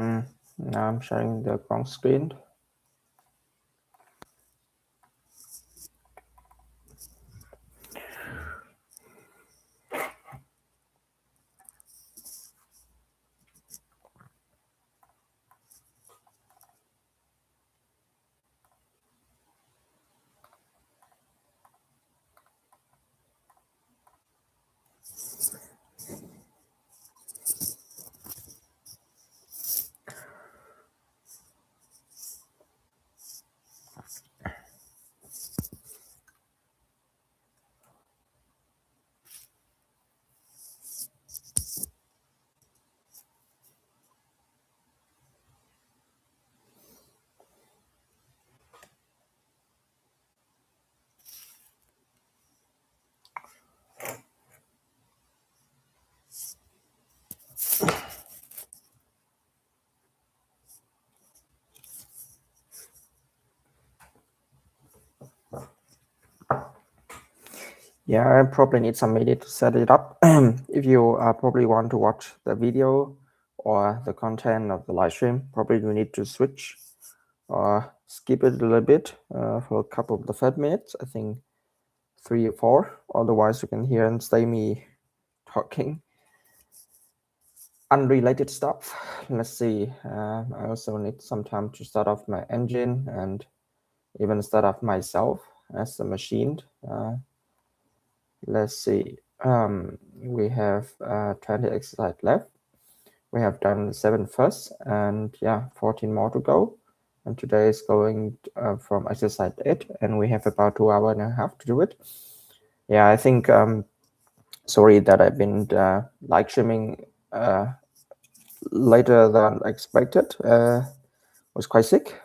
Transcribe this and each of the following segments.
Now I'm sharing the wrong screen. Yeah, I probably need some minute to set it up. If you probably want to watch the video or the content of the live stream, probably you need to switch or skip it a little bit for a couple of the 5 minutes, I think 3 or 4. Otherwise, you can hear and stay me talking unrelated stuff. Let's see. I also need some time to start off my engine and even start off myself as a machine. Let's see. We have 20 exercise left. We have done 7 first, and yeah, 14 more to go. And today is going from exercise 8, and we have about 2 hours and a half to do it. Yeah, I think. Sorry that I've been live streaming later than expected. Was quite sick.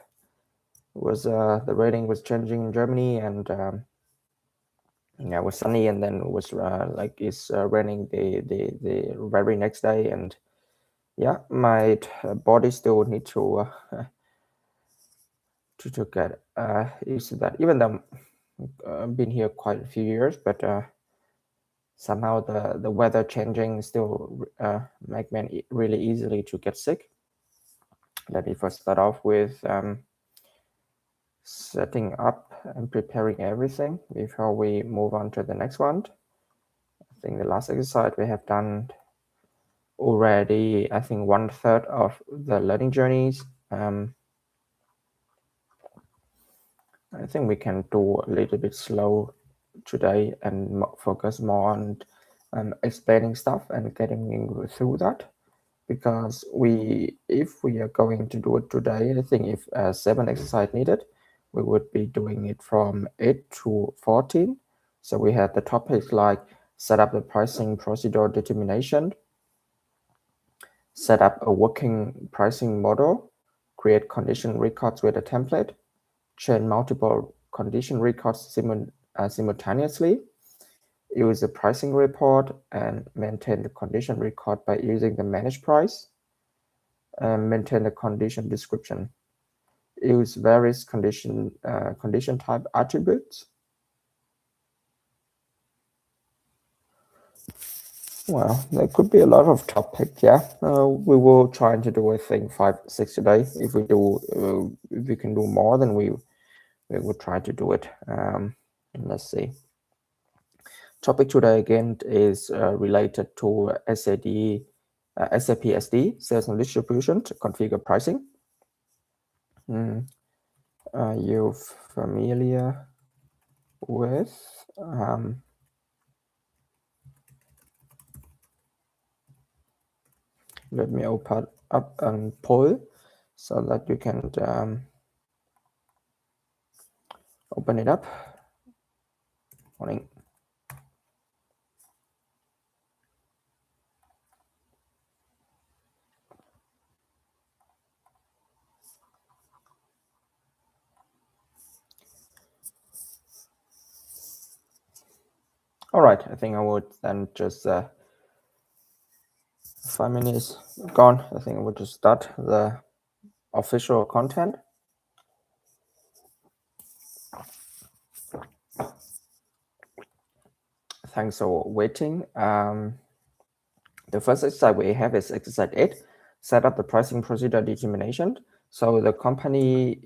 Was the rating was changing in Germany, and yeah, it was sunny, and then it was like it's raining the very next day, and yeah, my body still need to get used to that. Even though I've been here quite a few years, but somehow the weather changing still make me really easily to get sick. Let me first start off with setting up and preparing everything before we move on to the next one. I think the last exercise we have done already, I think 1/3 of the learning journeys. I think we can do a little bit slow today and focus more on explaining stuff and getting through that, because if we are going to do it today, I think if 7 exercise needed, we would be doing it from 8 to 14. So we had the topics like set up the pricing procedure determination, set up a working pricing model, create condition records with a template, chain multiple condition records simultaneously, use a pricing report, and maintain the condition record by using the managed price, and maintain the condition description. Use various condition type attributes. Well, there could be a lot of topics. Yeah, we will try to do, I think, 5, 6 today. If we can do more, then we will try to do it. Let's see. Topic today again is related to SAP SD, sales and distribution, to configure pricing. Are you familiar with let me open up a poll so that you can open it up. Morning. All right, I think I would then just 5 minutes gone. I think I would just start the official content. Thanks for waiting. The first exercise we have is exercise 8, set up the pricing procedure determination. So the company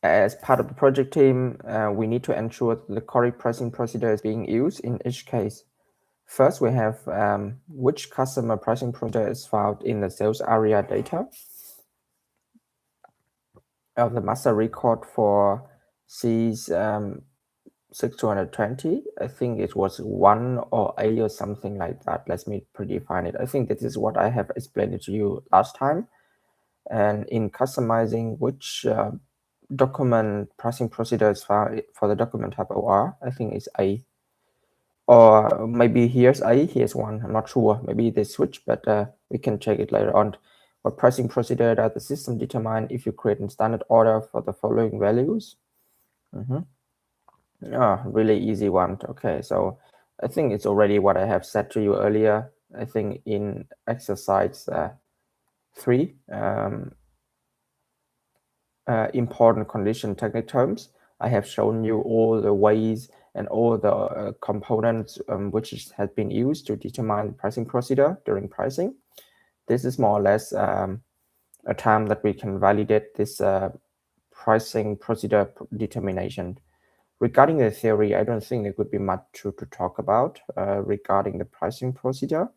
as part of the project team, we need to ensure that the correct pricing procedure is being used in each case. First, we have which customer pricing procedure is found in the sales area data of the master record for C's 6220. I think it was 1 or A or something like that. Let me predefine it. I think this is what I have explained it to you last time. And in customizing which document pricing procedure is found for the document type OR, I think it's A. Or maybe here's A, here's 1. I'm not sure. Maybe they switch, but we can check it later on. What pricing procedure does the system determine if you create a standard order for the following values? Really easy one. Okay, so I think it's already what I have said to you earlier. I think in exercise 3, important condition technique terms, I have shown you all the ways and all the components which has been used to determine pricing procedure during pricing. This is more or less a time that we can validate this pricing procedure determination. Regarding the theory, I don't think there could be much to talk about regarding the pricing procedure.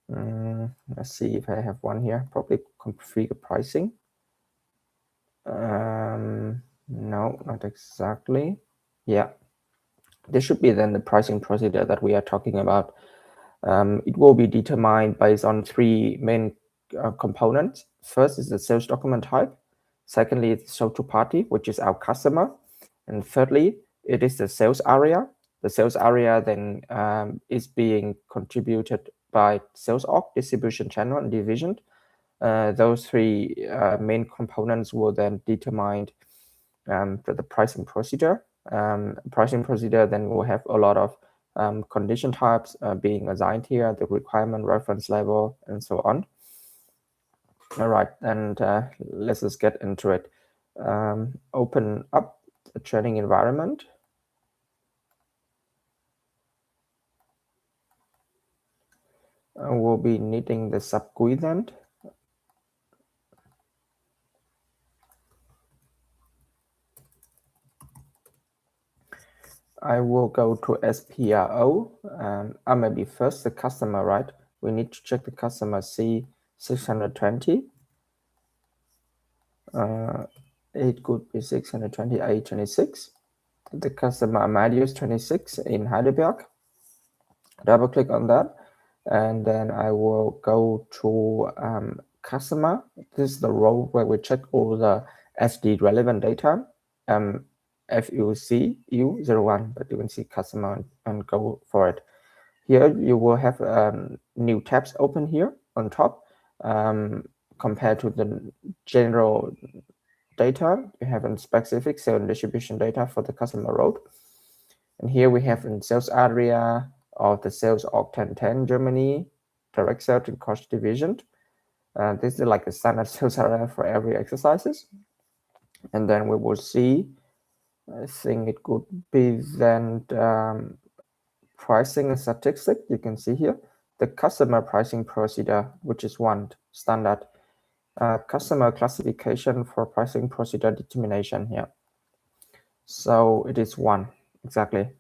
Let's see if I have one here. Probably configure pricing. No, not exactly. Yeah, this should be then the pricing procedure that we are talking about. It will be determined based on 3 main components. First is the sales document type. Secondly, it's sold to party, which is our customer. And thirdly, it is the sales area. The sales area then is being contributed by sales org, distribution channel, and division. Those 3 main components will then determine the pricing procedure. Pricing procedure then will have a lot of condition types being assigned here, the requirement reference level, and so on. All right, and let's just get into it. Open up the training environment. We'll be needing the SAP GUI then. I will go to SPRO. Maybe first the customer, right? We need to check the customer C620. It could be 620 A26. The customer Amadeus 26 in Heidelberg. Double click on that, and then I will go to customer. This is the row where we check all the SD relevant data. FUCU01, but you can see customer and go for it. Here you will have new tabs open here on top. Compared to the general data, you have a specific sales and distribution data for the customer road. And here we have in sales area of the sales org 1010 Germany, direct sales and cost division. This is like a standard sales area for every exercises. And then we will see, I think it could be then pricing and statistic. You can see here the customer pricing procedure, which is 1 standard. Customer classification for pricing procedure determination here. So it is 1 exactly.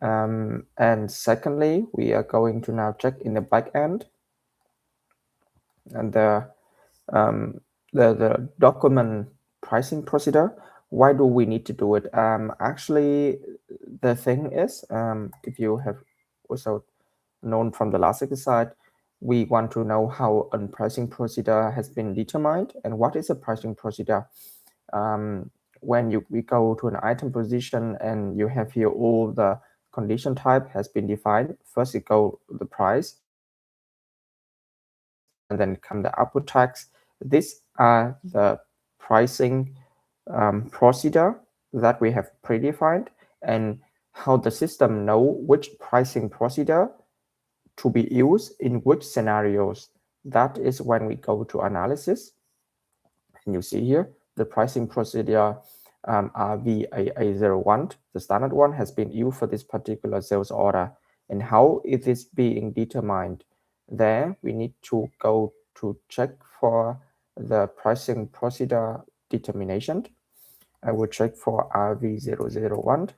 And secondly, we are going to now check in the back end and the document pricing procedure. Why do we need to do it? Actually, the thing is, if you have also known from the last exercise, we want to know how a pricing procedure has been determined and what is a pricing procedure. When we go to an item position and you have here all the condition type has been defined. First, you go the price, and then come the output tags. These are the pricing procedure that we have predefined, and how the system know which pricing procedure to be used in which scenarios. That is when we go to analysis. And you see here the pricing procedure RVAA01, the standard one, has been used for this particular sales order. And how it is being determined? There, we need to go to check for the pricing procedure determination. I will check for RV001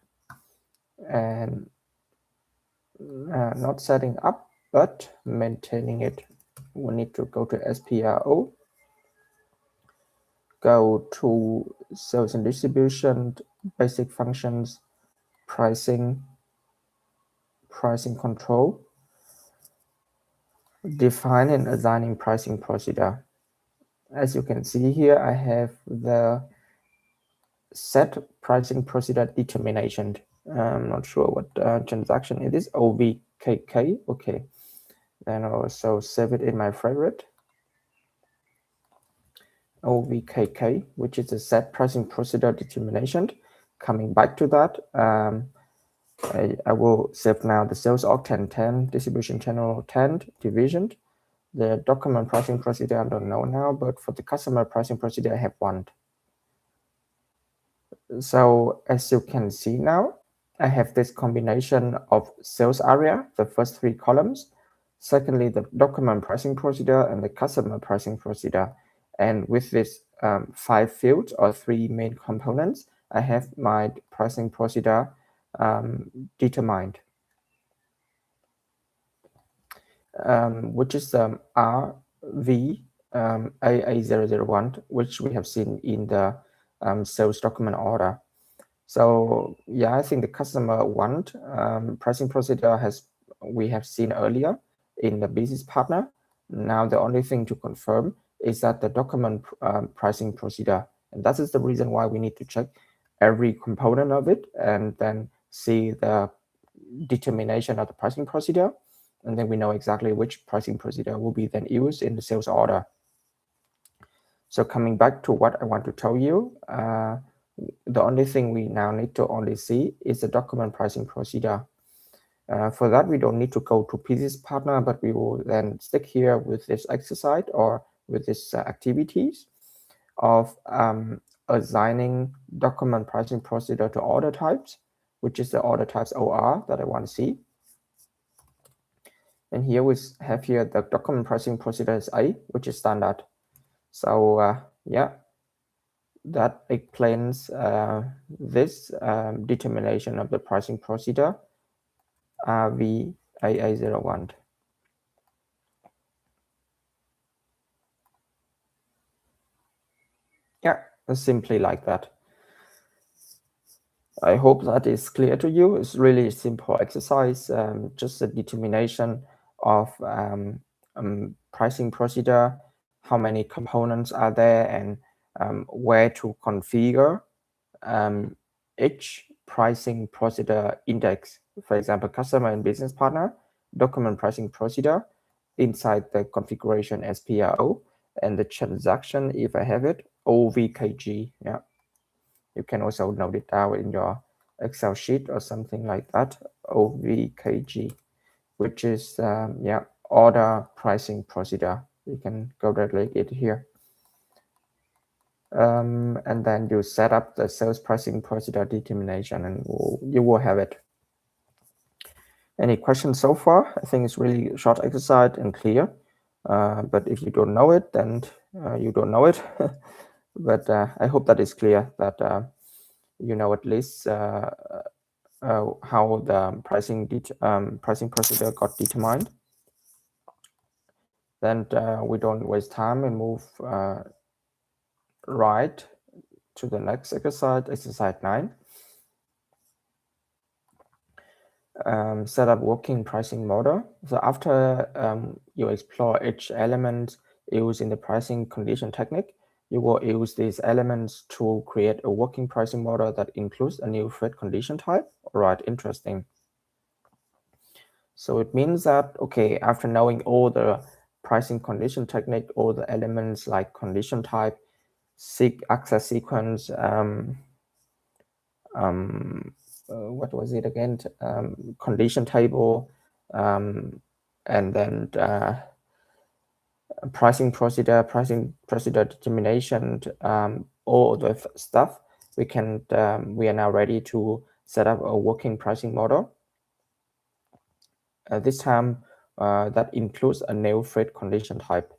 and not setting up, but maintaining it. We need to go to SPRO, go to sales and distribution, basic functions, pricing control, define and assigning pricing procedure. As you can see here, I have the set pricing procedure determination. I'm not sure what transaction it is. OVKK. Okay. Then I'll also save it in my favorite. OVKK, which is a set pricing procedure determination. Coming back to that, I will save now the sales org 1010, distribution channel 10, division. The document pricing procedure I don't know now, but for the customer pricing procedure I have one. So as you can see now, I have this combination of sales area, the first three columns, secondly, the document pricing procedure and the customer pricing procedure. And with this 5 fields or 3 main components, I have my pricing procedure determined, which is RV AA001, which we have seen in the sales document order. So yeah, I think the customer want pricing procedure we have seen earlier in the business partner. Now the only thing to confirm is that the document pricing procedure, and that is the reason why we need to check every component of it and then see the determination of the pricing procedure, and then we know exactly which pricing procedure will be then used in the sales order. So coming back to what I want to tell you, the only thing we now need to only see is the document pricing procedure. For that, we don't need to go to business partner, but we will then stick here with this exercise or with this activities of assigning document pricing procedure to order types, which is the order types OR that I want to see. And here we have here the document pricing procedure is A, which is standard. So yeah, that explains this determination of the pricing procedure RVAA01. Yeah, simply like that. I hope that is clear to you. It's really a simple exercise, just a determination of pricing procedure, how many components are there, and where to configure each pricing procedure index. For example, customer and business partner, document pricing procedure inside the configuration SPRO, and the transaction, if I have it, OVKG. Yeah, you can also note it down in your Excel sheet or something like that. OVKG, which is yeah, order pricing procedure. You can go directly it here. And then you set up the sales pricing procedure determination, and you will have it. Any questions so far? I think it's really short exercise and clear. But if you don't know it, then you don't know it. But I hope that is clear, that you know at least how the pricing procedure got determined. Then we don't waste time and move right to the next exercise 9. Set up working pricing model. So after you explore each element used in the pricing condition technique, you will use these elements to create a working pricing model that includes a new threat condition type. All right, interesting. So it means that, okay, after knowing all the pricing condition technique, all the elements like condition type, access sequence, what was it again? Condition table, and then pricing procedure determination, all the stuff. we are now ready to set up a working pricing model. This time that includes a new fit condition type.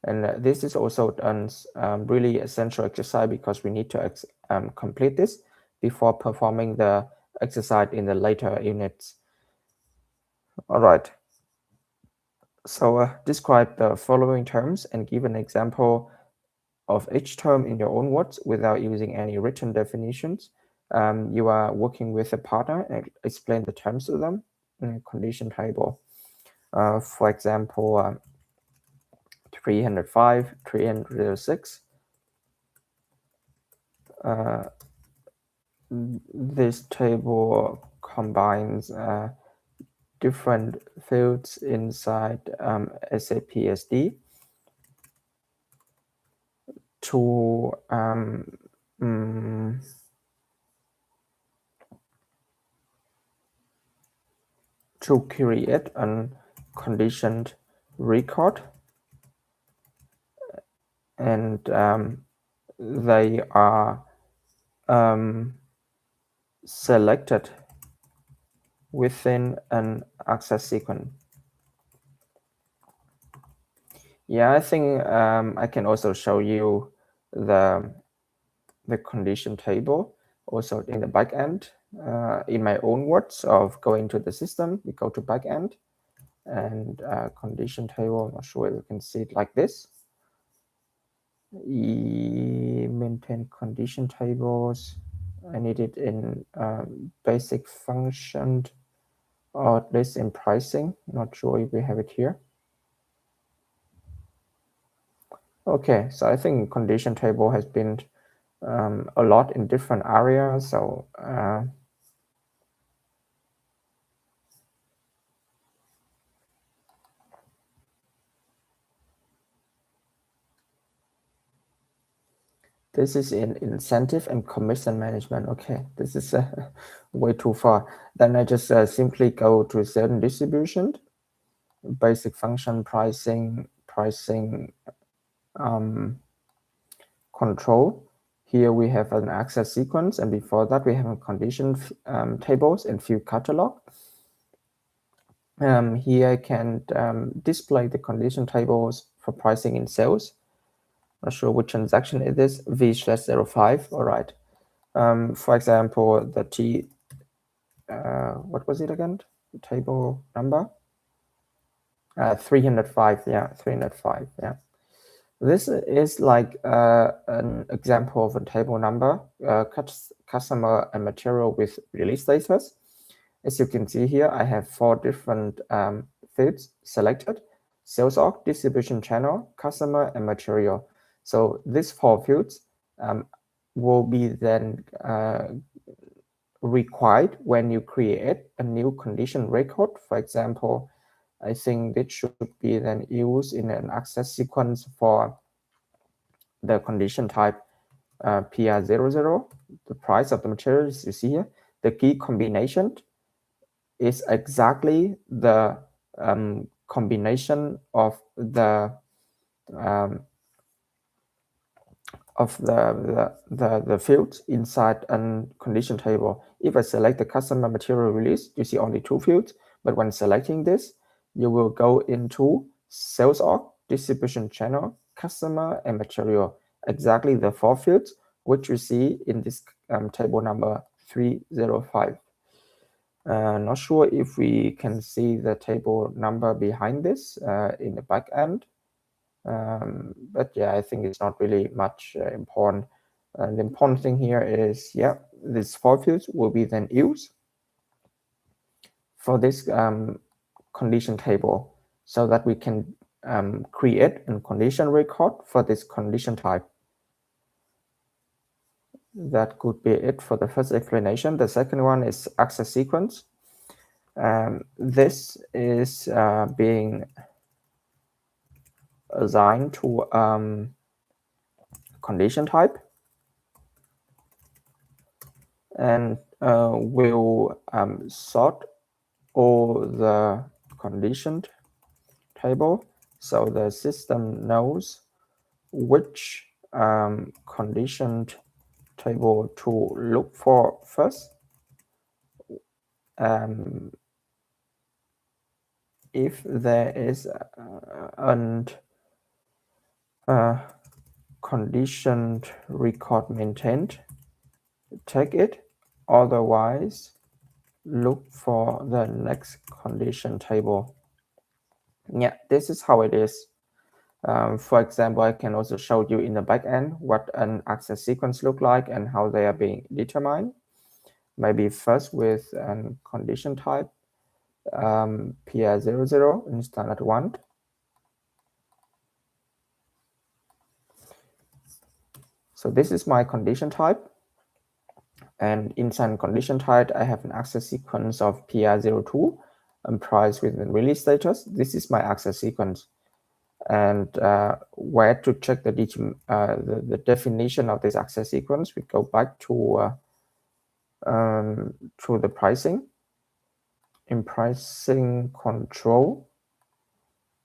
And this is also a really essential exercise because we need to complete this before performing the exercise in the later units. All right. So describe the following terms and give an example of each term in your own words without using any written definitions. You are working with a partner and explain the terms to them in a condition table. For example, 305, 306. This table combines different fields inside SAP SD to create a conditioned record, and they are selected within an access sequence. Yeah, I think I can also show you the condition table also in the backend. In my own words of going to the system, we go to backend and condition table. I'm not sure if you can see it like this. Maintain condition tables. I need it in basic function, or at least in pricing. Not sure if we have it here. Okay, so I think condition table has been a lot in different areas. So this is in incentive and commission management. Okay, this is way too far. Then I just simply go to certain distribution, basic function, pricing, control. Here we have an access sequence, and before that we have a condition tables and field catalog. Here I can display the condition tables for pricing in sales. Not sure which transaction it is, V/05. All right. For example, the what was it again? The table number? 305. Yeah, 305. Yeah. This is like an example of a table number, customer and material with release status. As you can see here, I have 4 different fields selected: sales org, distribution channel, customer, and material. So these 4 fields will be then required when you create a new condition record. For example, I think it should be then used in an access sequence for the condition type PR00, the price of the materials you see here. The key combination is exactly the combination of the fields inside a condition table. If I select the customer material release, you see only 2 fields, but when selecting this, you will go into sales org, distribution channel, customer, and material, exactly the 4 fields which you see in this table number 305. Not sure if we can see the table number behind this in the back end. But yeah, I think it's not really much important. The important thing here is, yeah, these 4 fields will be then used for this condition table so that we can create a condition record for this condition type. That could be it for the first explanation. The second one is access sequence. This is being assigned to condition type, and will sort all the conditioned table, so the system knows which condition table to look for first. If there is an conditioned record maintained, take it. Otherwise, look for the next condition table. Yeah, this is how it is. For example, I can also show you in the back end what an access sequence look like and how they are being determined. Maybe first with a condition type, PR00 in standard 1. So this is my condition type. And inside condition type, I have an access sequence of PR02 and price within release status. This is my access sequence. And where to check the definition of this access sequence, we go back to the pricing. In pricing control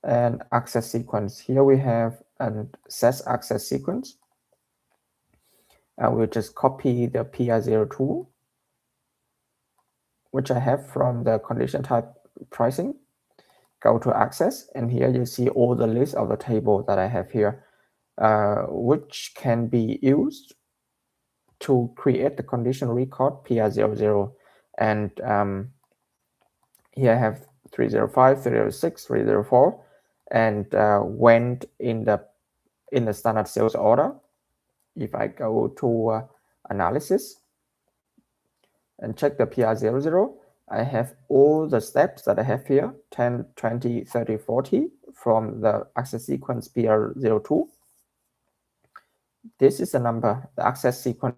and access sequence, here we have an SAP access sequence. We'll just copy the PR02, which I have from the condition type pricing. Go to access, and here you see all the list of the table that I have here, which can be used to create the condition record PR00. And here I have 305, 306, 304, and went in the standard sales order. If I go to analysis and check the PR00, I have all the steps that I have here, 10, 20, 30, 40 from the access sequence PR02. This is the number, the access sequence,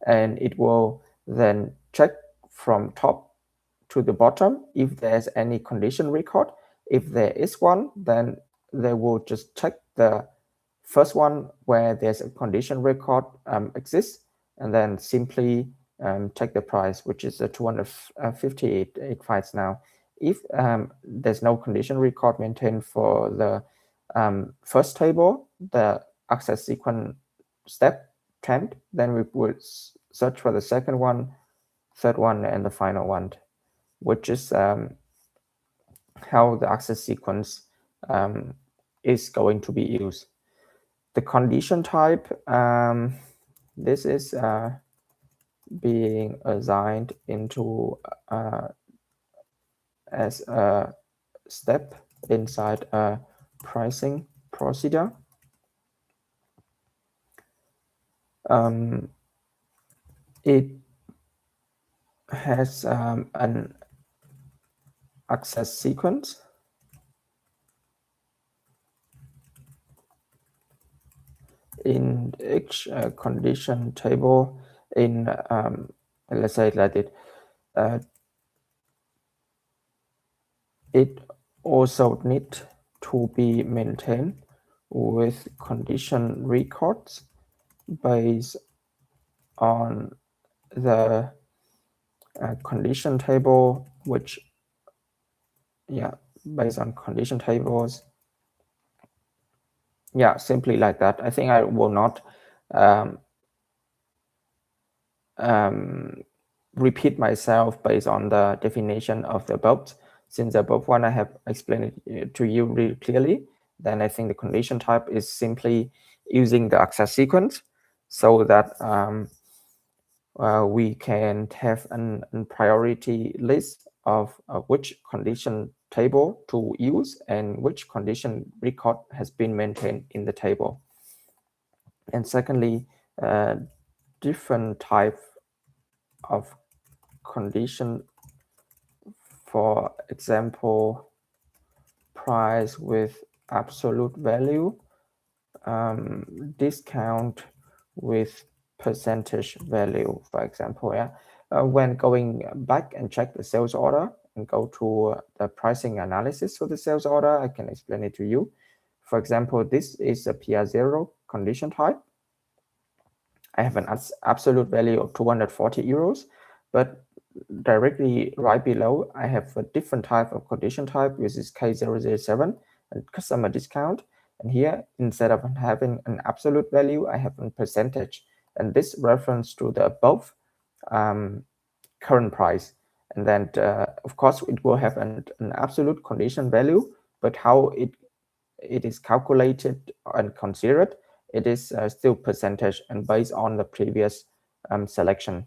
and it will then check from top to the bottom if there's any condition record. If there is one, then they will just check the first one where there's a condition record exists, and then simply check the price, which is 258 fights now. If there's no condition record maintained for the first table, the access sequence step 10, then we would search for the second one, third one, and the final one, which is how the access sequence is going to be used. The condition type, this is being assigned into as a step inside a pricing procedure. It has an access sequence in each condition table. In let's say it like it. It also needs to be maintained with condition records based on the condition table, which, based on condition tables. Yeah, simply like that. I think I will not repeat myself based on the definition of the above. Since the above one I have explained it to you really clearly, then I think the condition type is simply using the access sequence so that we can have a priority list of which condition table to use and which condition record has been maintained in the table. And secondly, different type of condition, for example, price with absolute value, discount with percentage value, for example. When going back and check the sales order and go to the pricing analysis for the sales order, I can explain it to you. For example, this is a PR0 condition type. I have an absolute value of 240 euros, but directly right below, I have a different type of condition type, which is K007, and customer discount. And here, instead of having an absolute value, I have a percentage. And this reference to the above current price. And then, of course, it will have an absolute condition value, but how it is calculated and considered, it is still percentage and based on the previous selection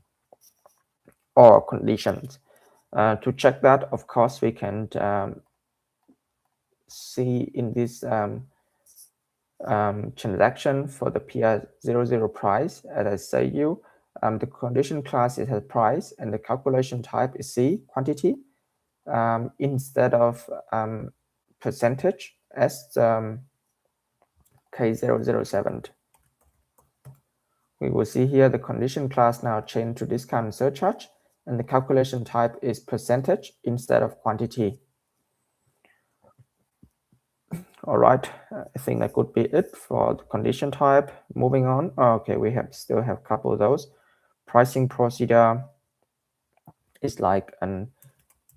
or conditions. To check that, of course, we can see in this transaction for the PR00 price, as I say you, the condition class is a price and the calculation type is C, quantity, instead of percentage as K007. We will see here the condition class now changed to discount and surcharge, and the calculation type is percentage instead of quantity. All right, I think that could be it for the condition type. Moving on. Okay, we still have a couple of those. Pricing procedure is like a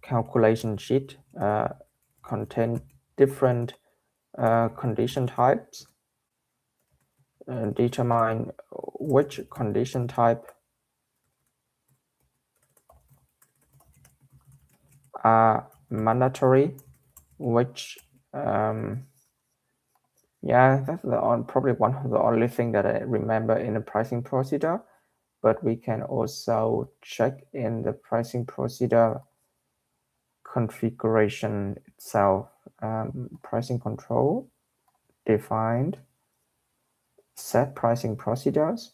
calculation sheet, contain different condition types, and determine which condition type are mandatory, which yeah, that's probably one of the only thing that I remember in the pricing procedure, but we can also check in the pricing procedure configuration itself. Pricing control, defined, set pricing procedures.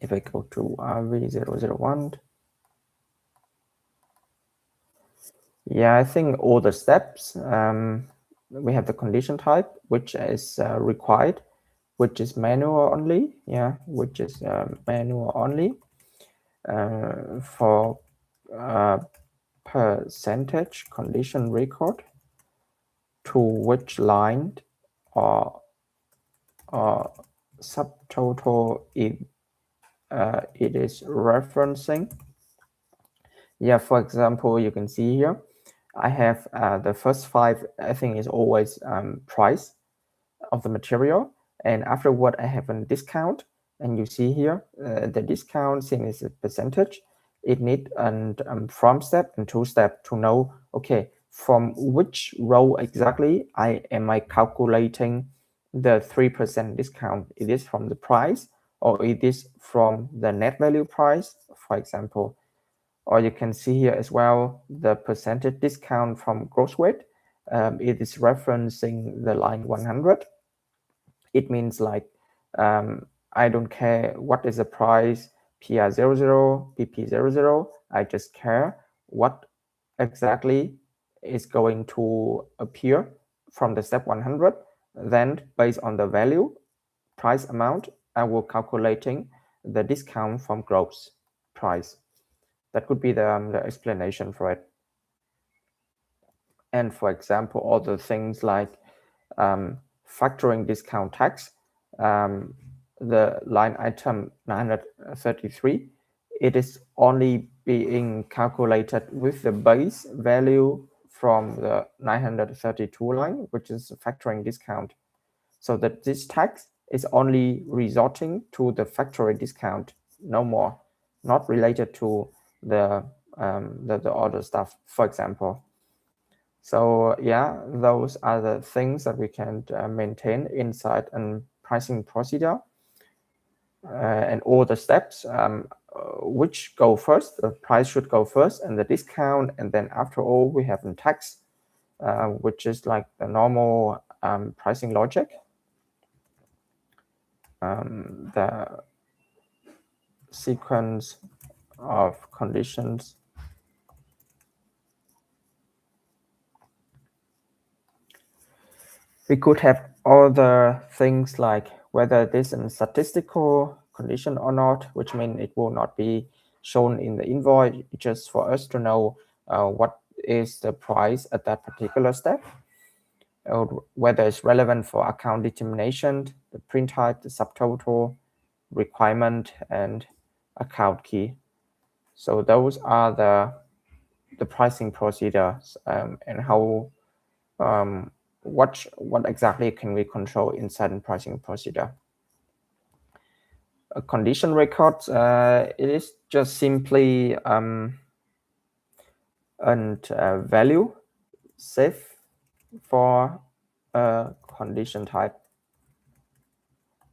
If I go to RV001, yeah, I think all the steps, we have the condition type, which is required, which is manual only, yeah, which is manual only. For percentage condition record, to which line or subtotal it is referencing. Yeah, for example, you can see here, I have the first 5, I think is always price of the material. And afterward, I have a discount. And you see here, the discount thing is a percentage. It needs a from step and to step to know, okay, from which row exactly am I calculating the 3% discount? It is from the price, or it is from the net value price, for example. Or you can see here as well the percentage discount from gross weight. It is referencing the line 100. It means like I don't care what is the price, PR00, PP00. I just care what exactly is going to appear from the step 100. Then based on the value, price amount, I will calculating the discount from gross price. That could be the explanation for it. And for example, all the things like factoring discount tax, the line item 933, it is only being calculated with the base value from the 932 line, which is factoring discount. So that this tax is only resorting to the factory discount, no more, not related to the other stuff, for example. So yeah, those are the things that we can maintain inside a pricing procedure, and all the steps which go first. The price should go first, and the discount, and then after all we have a tax, which is like the normal pricing logic. The sequence of conditions we could have other things like whether this is a statistical condition or not, which means it will not be shown in the invoice, just for us to know what is the price at that particular step, or whether it's relevant for account determination, the print type, the subtotal, requirement, and account key. So those are the pricing procedures and how what exactly can we control inside a pricing procedure? A condition record, it is just simply a value safe for a condition type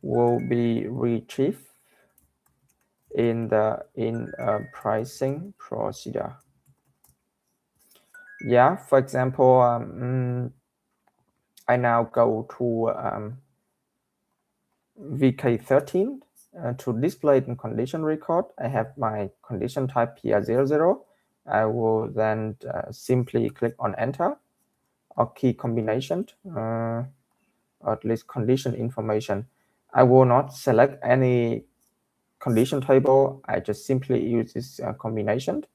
will be retrieved in a pricing procedure. Yeah, for example, I now go to VK13 to display it in condition record. I have my condition type here 00. I will then simply click on enter or key combination, or at least condition information. I will not select any condition table. I just simply use this combination.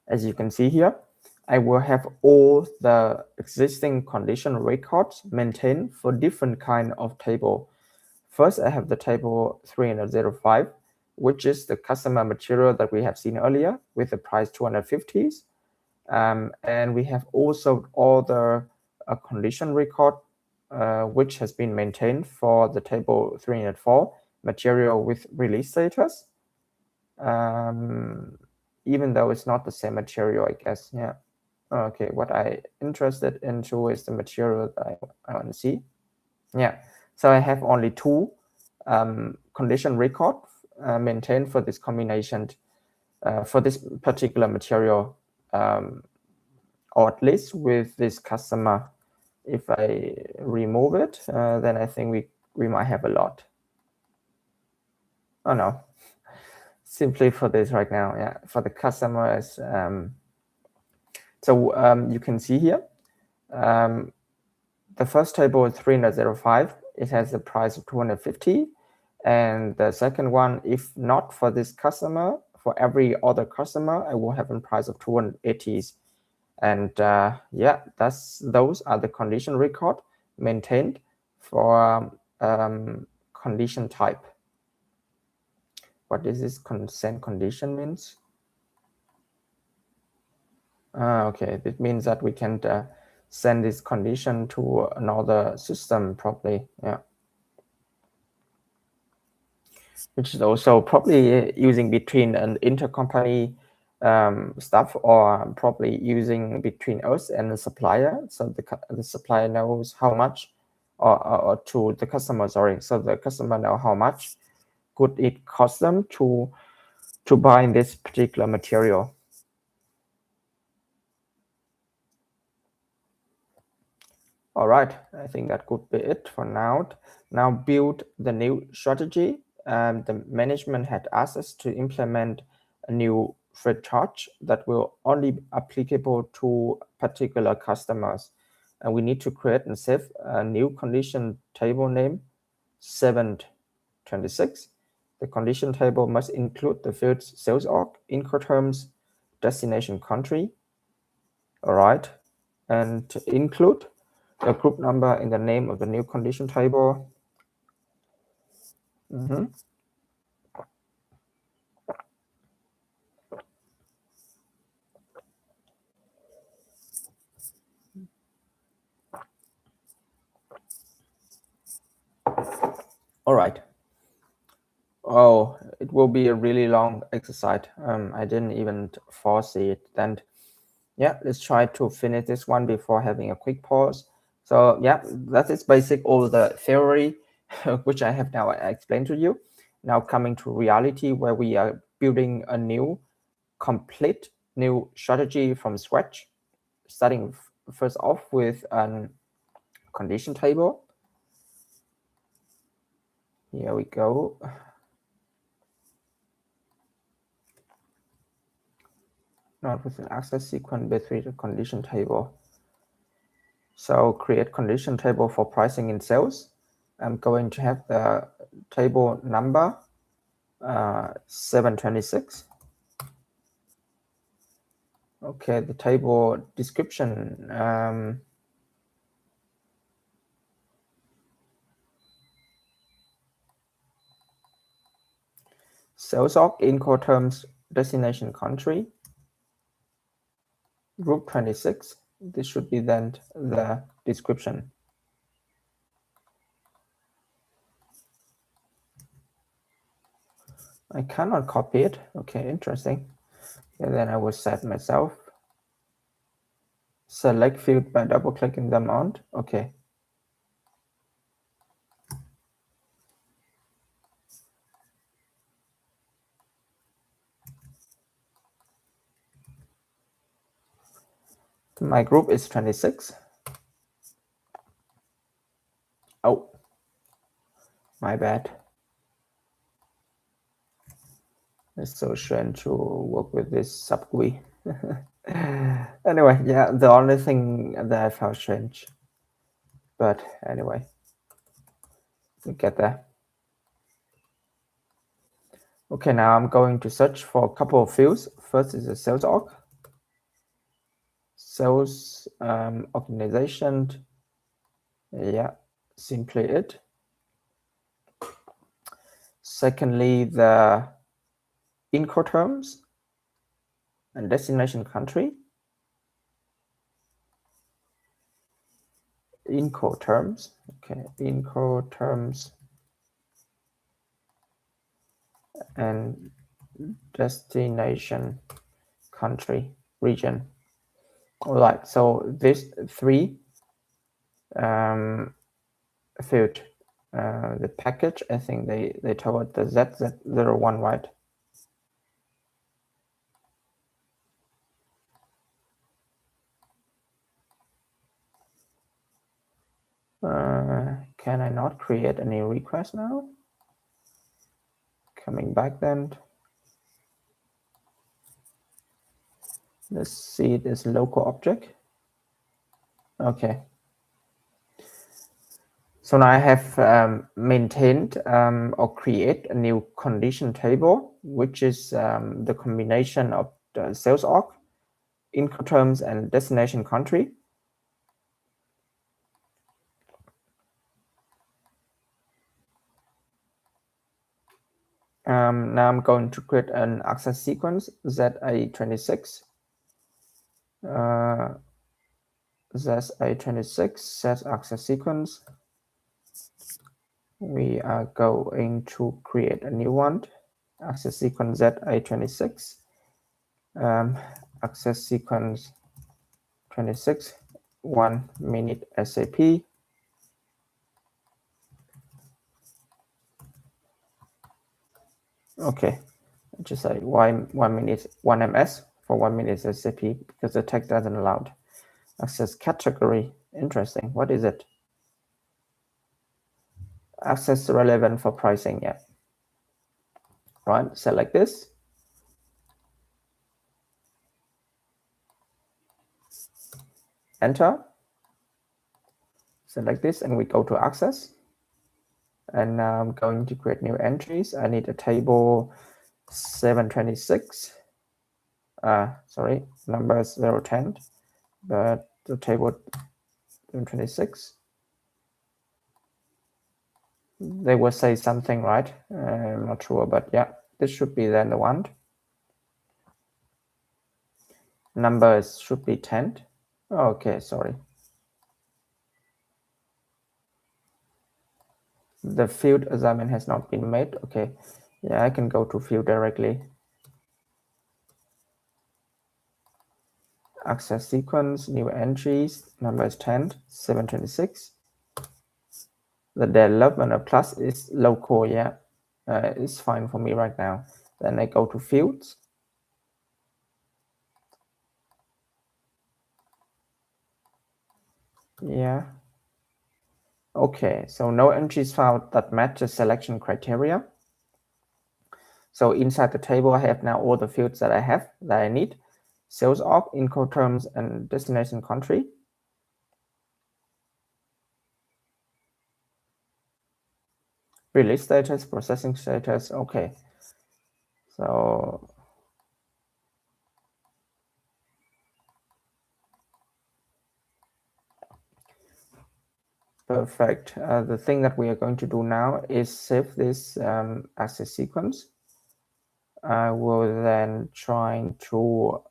As you can see here, I will have all the existing condition records maintained for different kind of table. First, I have the table 305, which is the customer material that we have seen earlier with the price 250s. And we have also all the condition record, which has been maintained for the table 304, material with release status. Even though it's not the same material, I guess, yeah. Okay, what I interested into is the material that I want to see. Yeah, so I have only two condition record maintained for this combination, for this particular material, or at least with this customer. If I remove it, then I think we might have a lot. Oh no, simply for this right now, yeah, for the customers. So you can see here, the first table is 305. It has a price of 250. And the second one, if not for this customer, for every other customer, I will have a price of 280s. And yeah, those are the condition record maintained for condition type. What is this consent condition means? Okay, it means that we can send this condition to another system probably, yeah. Which is also probably using between an intercompany stuff, or probably using between us and the supplier. So the supplier knows how much, or to the customer, sorry. So the customer know how much could it cost them to buy this particular material. All right, I think that could be it for now. Now build the new strategy. The management had asked us to implement a new freight charge that will only be applicable to particular customers. And we need to create and save a new condition table name 726. The condition table must include the fields sales org, Incoterms, destination country. All right, and include the group number in the name of the new condition table. All right. Oh, it will be a really long exercise. I didn't even foresee it. And yeah, let's try to finish this one before having a quick pause. So yeah, that is basic all the theory, which I have now explained to you. Now coming to reality, where we are building a complete new strategy from scratch, starting first off with a condition table. Here we go. Not with an access sequence, but with a condition table. So create condition table for pricing in sales. I'm going to have the table number 726. Okay, the table description. Sales org, Incoterms, destination country. Group 26. This should be then the description. I cannot copy it. Okay, interesting. And then I will set myself. Select field by double clicking them on. Okay. My group is 26. Oh, my bad. It's so strange to work with this sub GUI. Anyway, yeah, the only thing that I found strange. But anyway, we get there. Okay, now I'm going to search for a couple of fields. First is the sales org. Sales organization. Yeah, simply it. Secondly, the Incoterms and destination country. Incoterms. Okay, Incoterms and destination country region. All right, so these three field, the package, I think they told the ZZ01, right? Can I not create any request now? Coming back then. Let's see this local object. Okay. So now I have maintained or create a new condition table, which is the combination of the sales org, Incoterms, and destination country. Now I'm going to create an access sequence ZA26. ZA26 set access sequence. We are going to create a new one. Access sequence ZA26. Access sequence 26, 1 minute SAP. Okay, just say why 1 minute 1 ms for 1 minute SAP because the tag doesn't allow it. Access category, interesting. What is it? Access relevant for pricing, yeah. Right, select this. Enter. Select this and we go to access. And now I'm going to create new entries. I need a table 726. Sorry, number 010, but the table 726. They will say something, right? I'm not sure, but yeah, this should be then the one. Numbers should be 10. Okay, sorry. The field assignment has not been made. Okay, yeah, I can go to field directly. Access sequence, new entries, number is 10, 726. The development of class is local, yeah. It's fine for me right now. Then I go to fields. Yeah. Okay, so no entries found that match the selection criteria. So inside the table, I have now all the fields that I need. Sales org, Incoterms, and destination country. Release status, processing status, okay. So perfect. The thing that we are going to do now is save this access sequence. I will then try to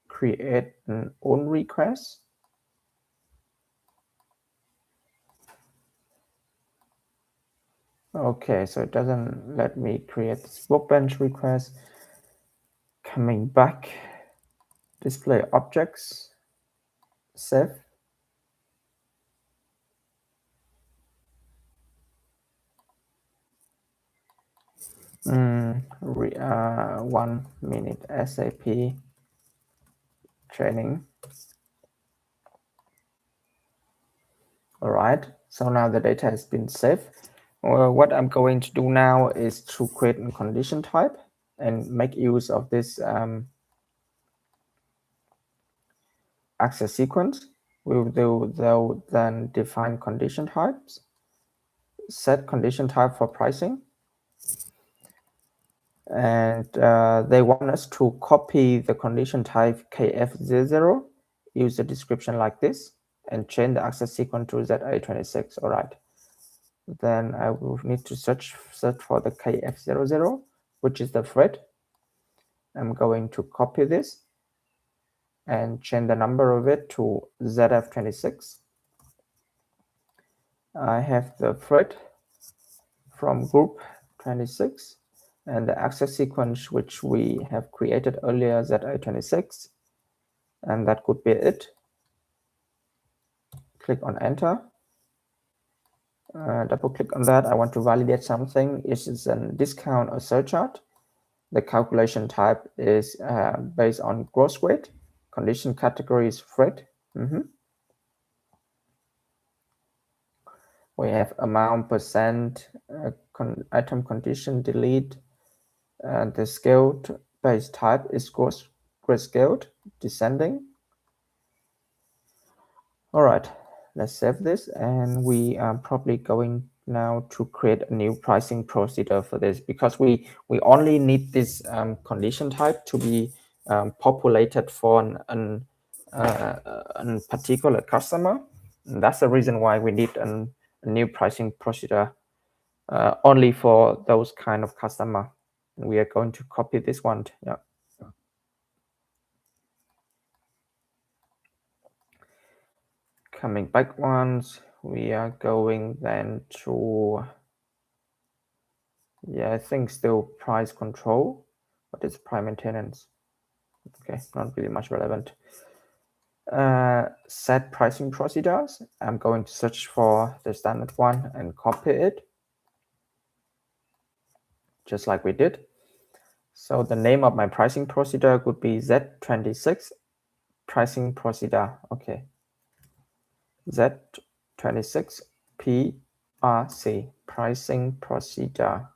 create an own request. Okay, so it doesn't let me create this workbench request. Coming back, display objects, save. Mm, 1 minute SAP training. All right, so now the data has been saved. What I'm going to do now is to create a condition type and make use of this access sequence. We will then define condition types, set condition type for pricing, and they want us to copy the condition type KF00, use the description like this, and change the access sequence to ZA26. All right. Then I will need to search for the KF00, which is the thread. I'm going to copy this and change the number of it to ZF26. I have the thread from group 26 and the access sequence which we have created earlier, ZA26, and that could be it. Click on enter. Double click on that. I want to validate something. Is it a discount or surcharge? The calculation type is based on gross weight. Condition category is thread. We have amount, percent, item condition, delete. The scaled base type is gross scaled, descending. All right, let's save this, and we are probably going now to create a new pricing procedure for this, because we only need this condition type to be populated for a particular customer. And that's the reason why we need a new pricing procedure only for those kind of customer. And we are going to copy this one. Yeah. Coming back once, we are going then to, yeah, I think still price control, but it's price maintenance. Okay, not really much relevant. Set pricing procedures. I'm going to search for the standard one and copy it, just like we did. So the name of my pricing procedure would be Z26 pricing procedure. Okay. Z26 PRC pricing procedure.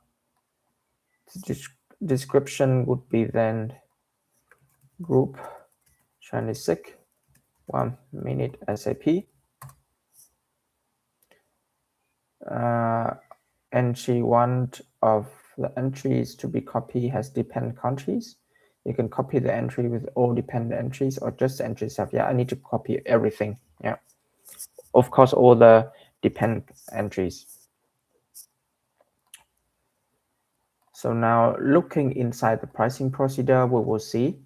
Description would be then group 26 1 minute SAP. Entry one of the entries to be copied has dependent countries. You can copy the entry with all dependent entries or just the entry itself. Yeah, I need to copy everything. Yeah, of course, all the dependent entries. So now looking inside the pricing procedure, we will see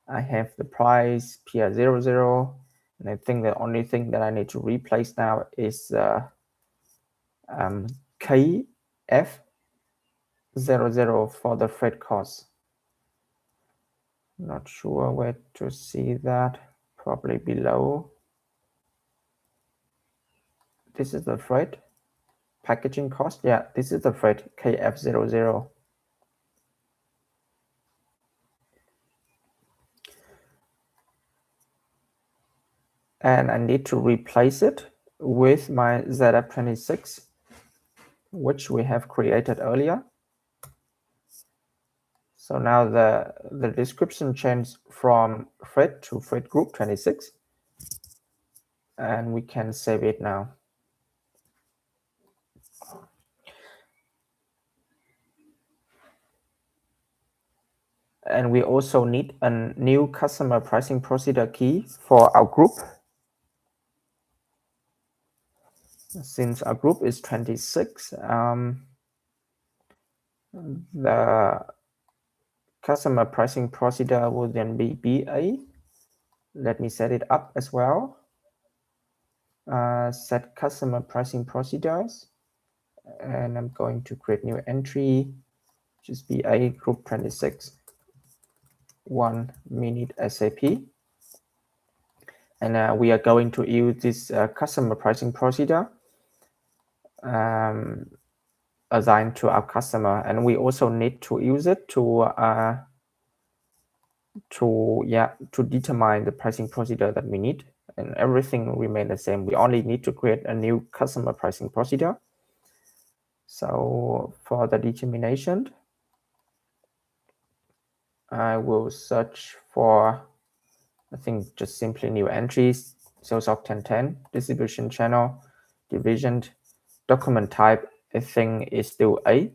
I have the price PR00, and I think the only thing that I need to replace now is KF00 for the freight cost. Not sure where to see that, probably below. This is the freight packaging cost. Yeah, this is the freight KF00. And I need to replace it with my ZF26, which we have created earlier. So now the description changed from thread to thread group 26, and we can save it now. And we also need a new customer pricing procedure key for our group. Since our group is 26, the customer pricing procedure will then be BA. Let me set it up as well. Set customer pricing procedures, and I'm going to create new entry, just BA group 26, 1 minute SAP. And we are going to use this customer pricing procedure assigned to our customer, and we also need to use it to determine the pricing procedure that we need, and everything will remain the same. We only need to create a new customer pricing procedure. So for the determination, I will search for, I think, just simply new entries, sales of 1010, distribution channel, division, document type, I think is still A.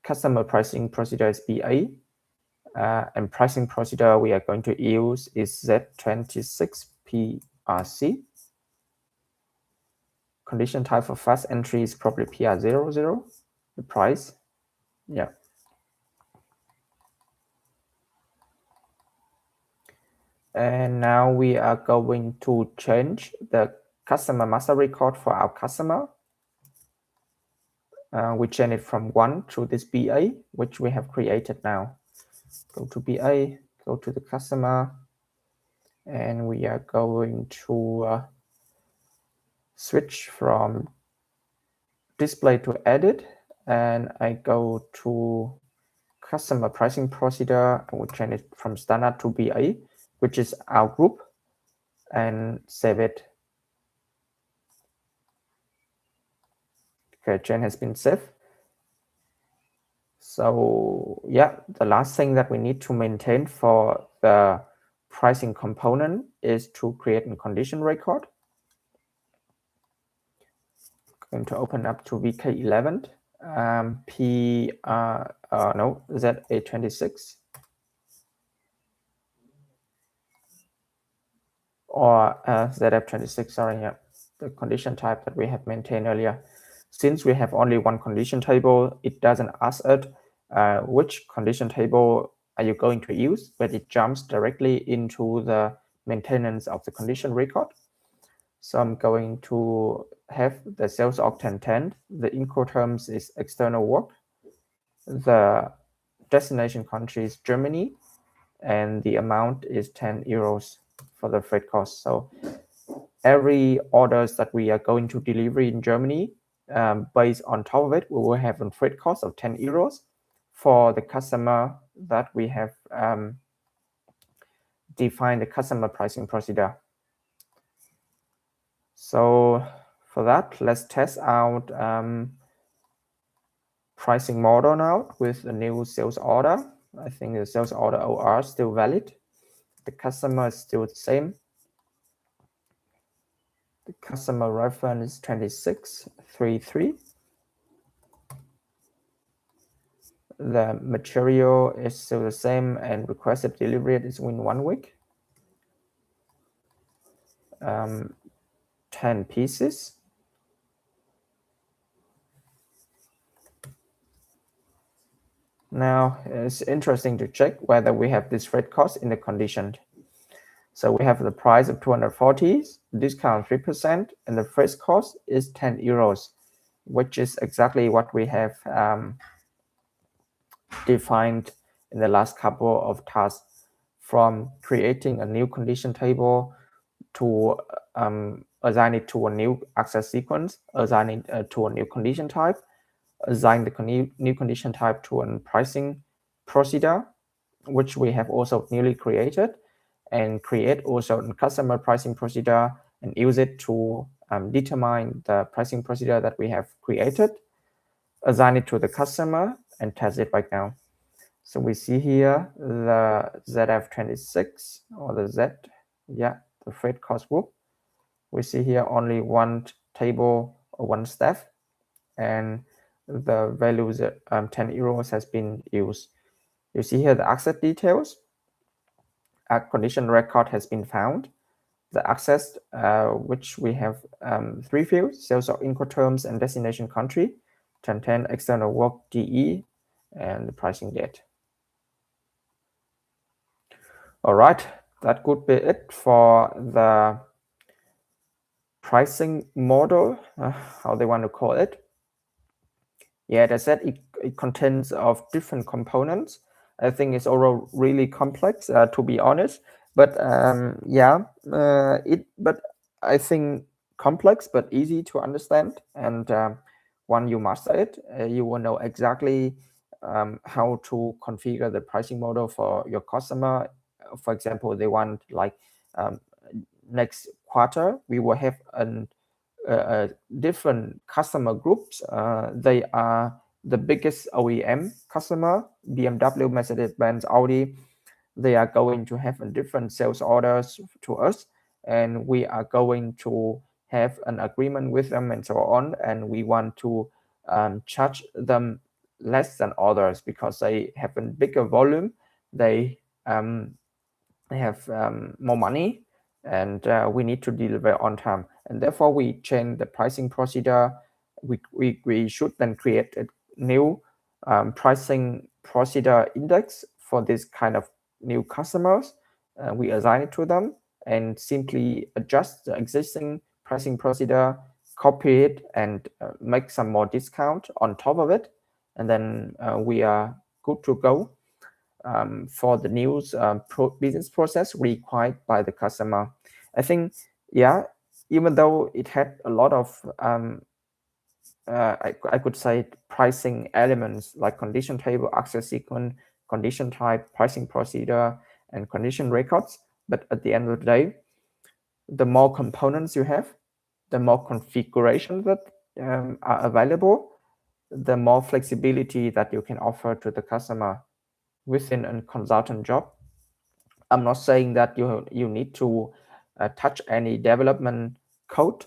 Customer pricing procedure is BA. And pricing procedure we are going to use is Z26PRC. Condition type for fast entry is probably PR00. The price, yeah. And now we are going to change the customer master record for our customer. We change it from 1 to this BA, which we have created now. Go to BA, go to the customer, and we are going to switch from display to edit, and I go to customer pricing procedure. I will change it from standard to BA, which is our group, and save it. Okay, change has been saved. So yeah, the last thing that we need to maintain for the pricing component is to create a condition record. Going to open up to VK11, ZA26, or ZF26, sorry, yeah, the condition type that we have maintained earlier. Since we have only one condition table, it doesn't ask it which condition table are you going to use, but it jumps directly into the maintenance of the condition record. So I'm going to have the sales of 1010. The Incoterms is external work. The destination country is Germany, and the amount is 10 euros for the freight cost. So every orders that we are going to deliver in Germany, based on top of it, we will have a freight cost of 10 euros for the customer that we have defined the customer pricing procedure. So for that, let's test out pricing model now with the new sales order. I think the sales order OR is still valid. The customer is still the same. The customer reference is 2633. The material is still the same, and requested delivery is within 1 week. 10 pieces. Now it's interesting to check whether we have this freight cost in the condition. So we have the price of 240, discount 3%, and the freight cost is 10 euros, which is exactly what we have defined in the last couple of tasks, from creating a new condition table to assign it to a new access sequence, assign it to a new condition type, assign the new condition type to a pricing procedure, which we have also newly created, and create also a customer pricing procedure and use it to determine the pricing procedure that we have created, assign it to the customer, and test it right now. So we see here the ZF26 or the Z, yeah, the freight cost group. We see here only one table or one staff, and the values 10 euros has been used. You see here the access details. A condition record has been found. The access, which we have 3 fields: sales of Incoterms and destination country, 1010 external work DE, and the pricing date. All right, that could be it for the pricing model, how they want to call it. Yeah, that said, it contains of different components. I think it's all really complex, to be honest. But yeah, but I think complex but easy to understand. And when you master it, you will know exactly how to configure the pricing model for your customer. For example, they want like um, next quarter we will have an different customer groups. They are the biggest OEM customer, BMW, Mercedes-Benz, Audi. They are going to have a different sales orders to us, and we are going to have an agreement with them and so on. And we want to charge them less than others because they have a bigger volume. They have more money, and we need to deliver on time. And therefore, we change the pricing procedure. We should then create a new pricing procedure index for this kind of new customers. We assign it to them and simply adjust the existing pricing procedure, copy it, and make some more discount on top of it. And then we are good to go for the new business process required by the customer. I think, yeah, even though it had a lot of, I could say, pricing elements like condition table, access sequence, condition type, pricing procedure, and condition records. But at the end of the day, the more components you have, the more configurations that are available, the more flexibility that you can offer to the customer within a consultant job. I'm not saying that you need to touch any development code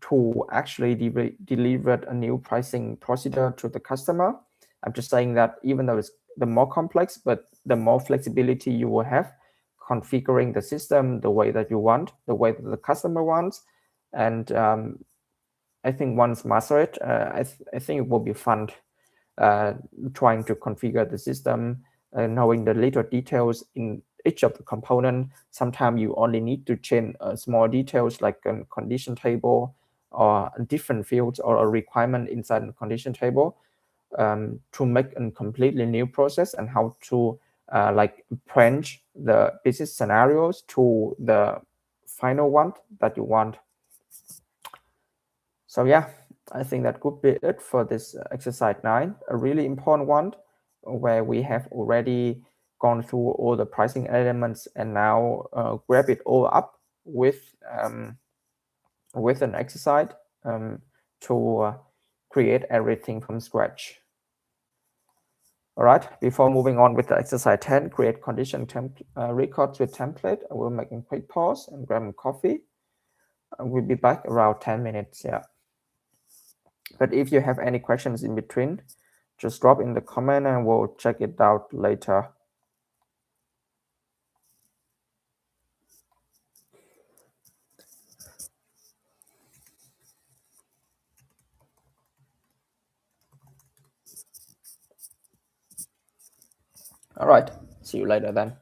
to actually deliver a new pricing procedure to the customer. I'm just saying that even though it's the more complex, but the more flexibility you will have configuring the system the way that you want, the way that the customer wants. And I think once master it, I think it will be fun trying to configure the system, knowing the little details in each of the component. Sometimes you only need to change small details like a condition table or different fields or a requirement inside the condition table to make a completely new process, and how to like branch the business scenarios to the final one that you want. So yeah, I think that could be it for this exercise 9, a really important one where we have already gone through all the pricing elements and now grab it all up with an exercise to create everything from scratch. All right, before moving on with the exercise 10, create condition records with template, I will make a quick pause and grab a coffee. We'll be back around 10 minutes, yeah. But if you have any questions in between, just drop in the comment and we'll check it out later. All right, see you later then.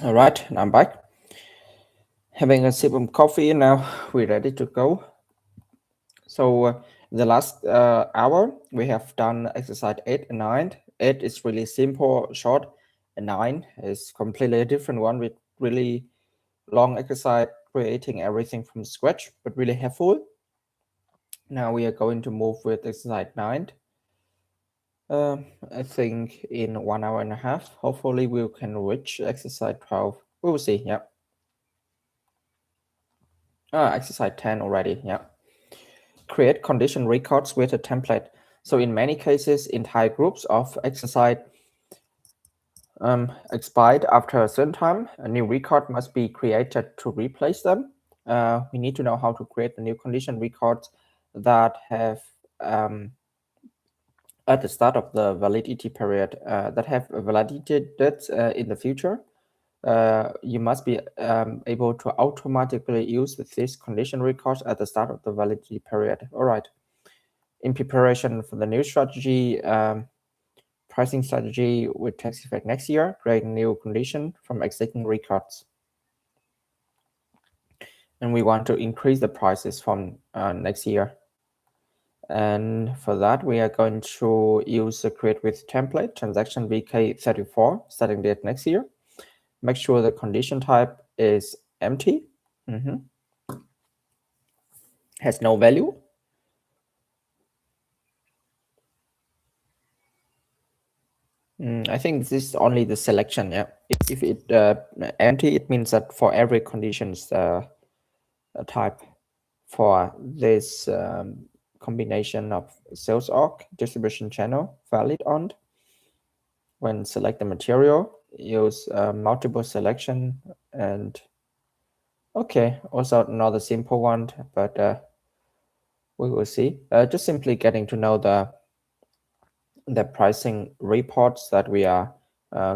All right, I'm back. Having a sip of coffee now. We're ready to go. So the last hour we have done exercise 8 and 9. 8 is really simple, short, and 9 is completely a different one with really long exercise, creating everything from scratch, but really helpful. Now we are going to move with exercise 9. I think in 1 hour and a half, hopefully we can reach exercise 12. We will see. Yeah. Exercise 10 already. Yeah. Create condition records with a template. So in many cases, entire groups of exercise expired after a certain time. A new record must be created to replace them. We need to know how to create the new condition records that have at the start of the validity period that have validated in the future. You must be able to automatically use this condition records at the start of the validity period. All right. In preparation for the new strategy, pricing strategy will take effect next year, create new condition from existing records. And we want to increase the prices from next year. And for that, we are going to use the create with template transaction VK34 starting date next year. Make sure the condition type is empty, has no value. I think this is only the selection. Yeah, if it empty, it means that for every conditions type for this combination of sales org distribution channel valid on. When select the material, use multiple selection and okay, also another simple one, but we will see. Just simply getting to know the pricing reports that we are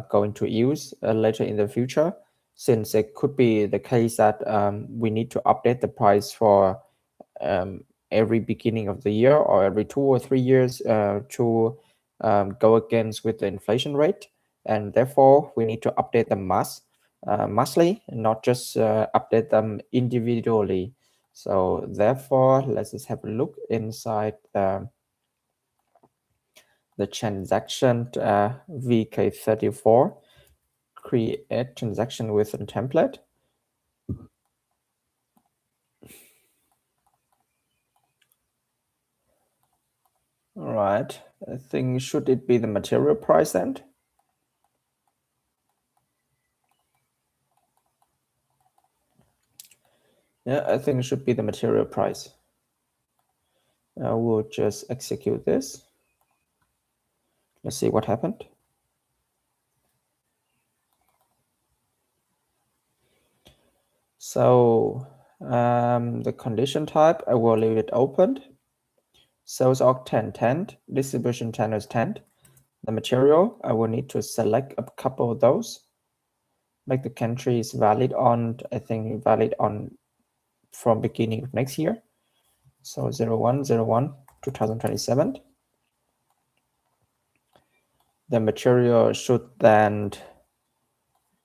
going to use later in the future, since it could be the case that we need to update the price for every beginning of the year or every 2 or 3 years to go against with the inflation rate, and therefore we need to update them monthly and not just update them individually. So therefore, let's just have a look inside the transaction VK34, create transaction with a template. All right, I think should it be the material price then? Yeah, I think it should be the material price. I will just execute this. Let's see what happened. So the condition type, I will leave it opened. Sales org 10, distribution channel is 10. The material, I will need to select a couple of those. Make the countries valid on, I think valid on from beginning of next year. So 01/01 2027. The material should then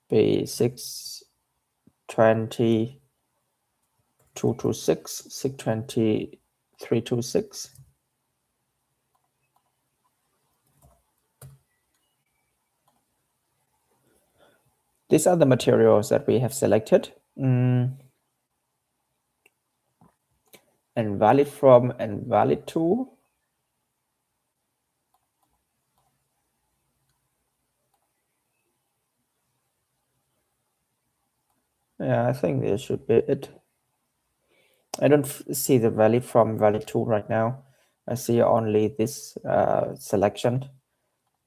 be 620 226, 620 326. These are the materials that we have selected. And valid from and valid to. Yeah, I think this should be it. I don't see the valid from valid to right now. I see only this selection.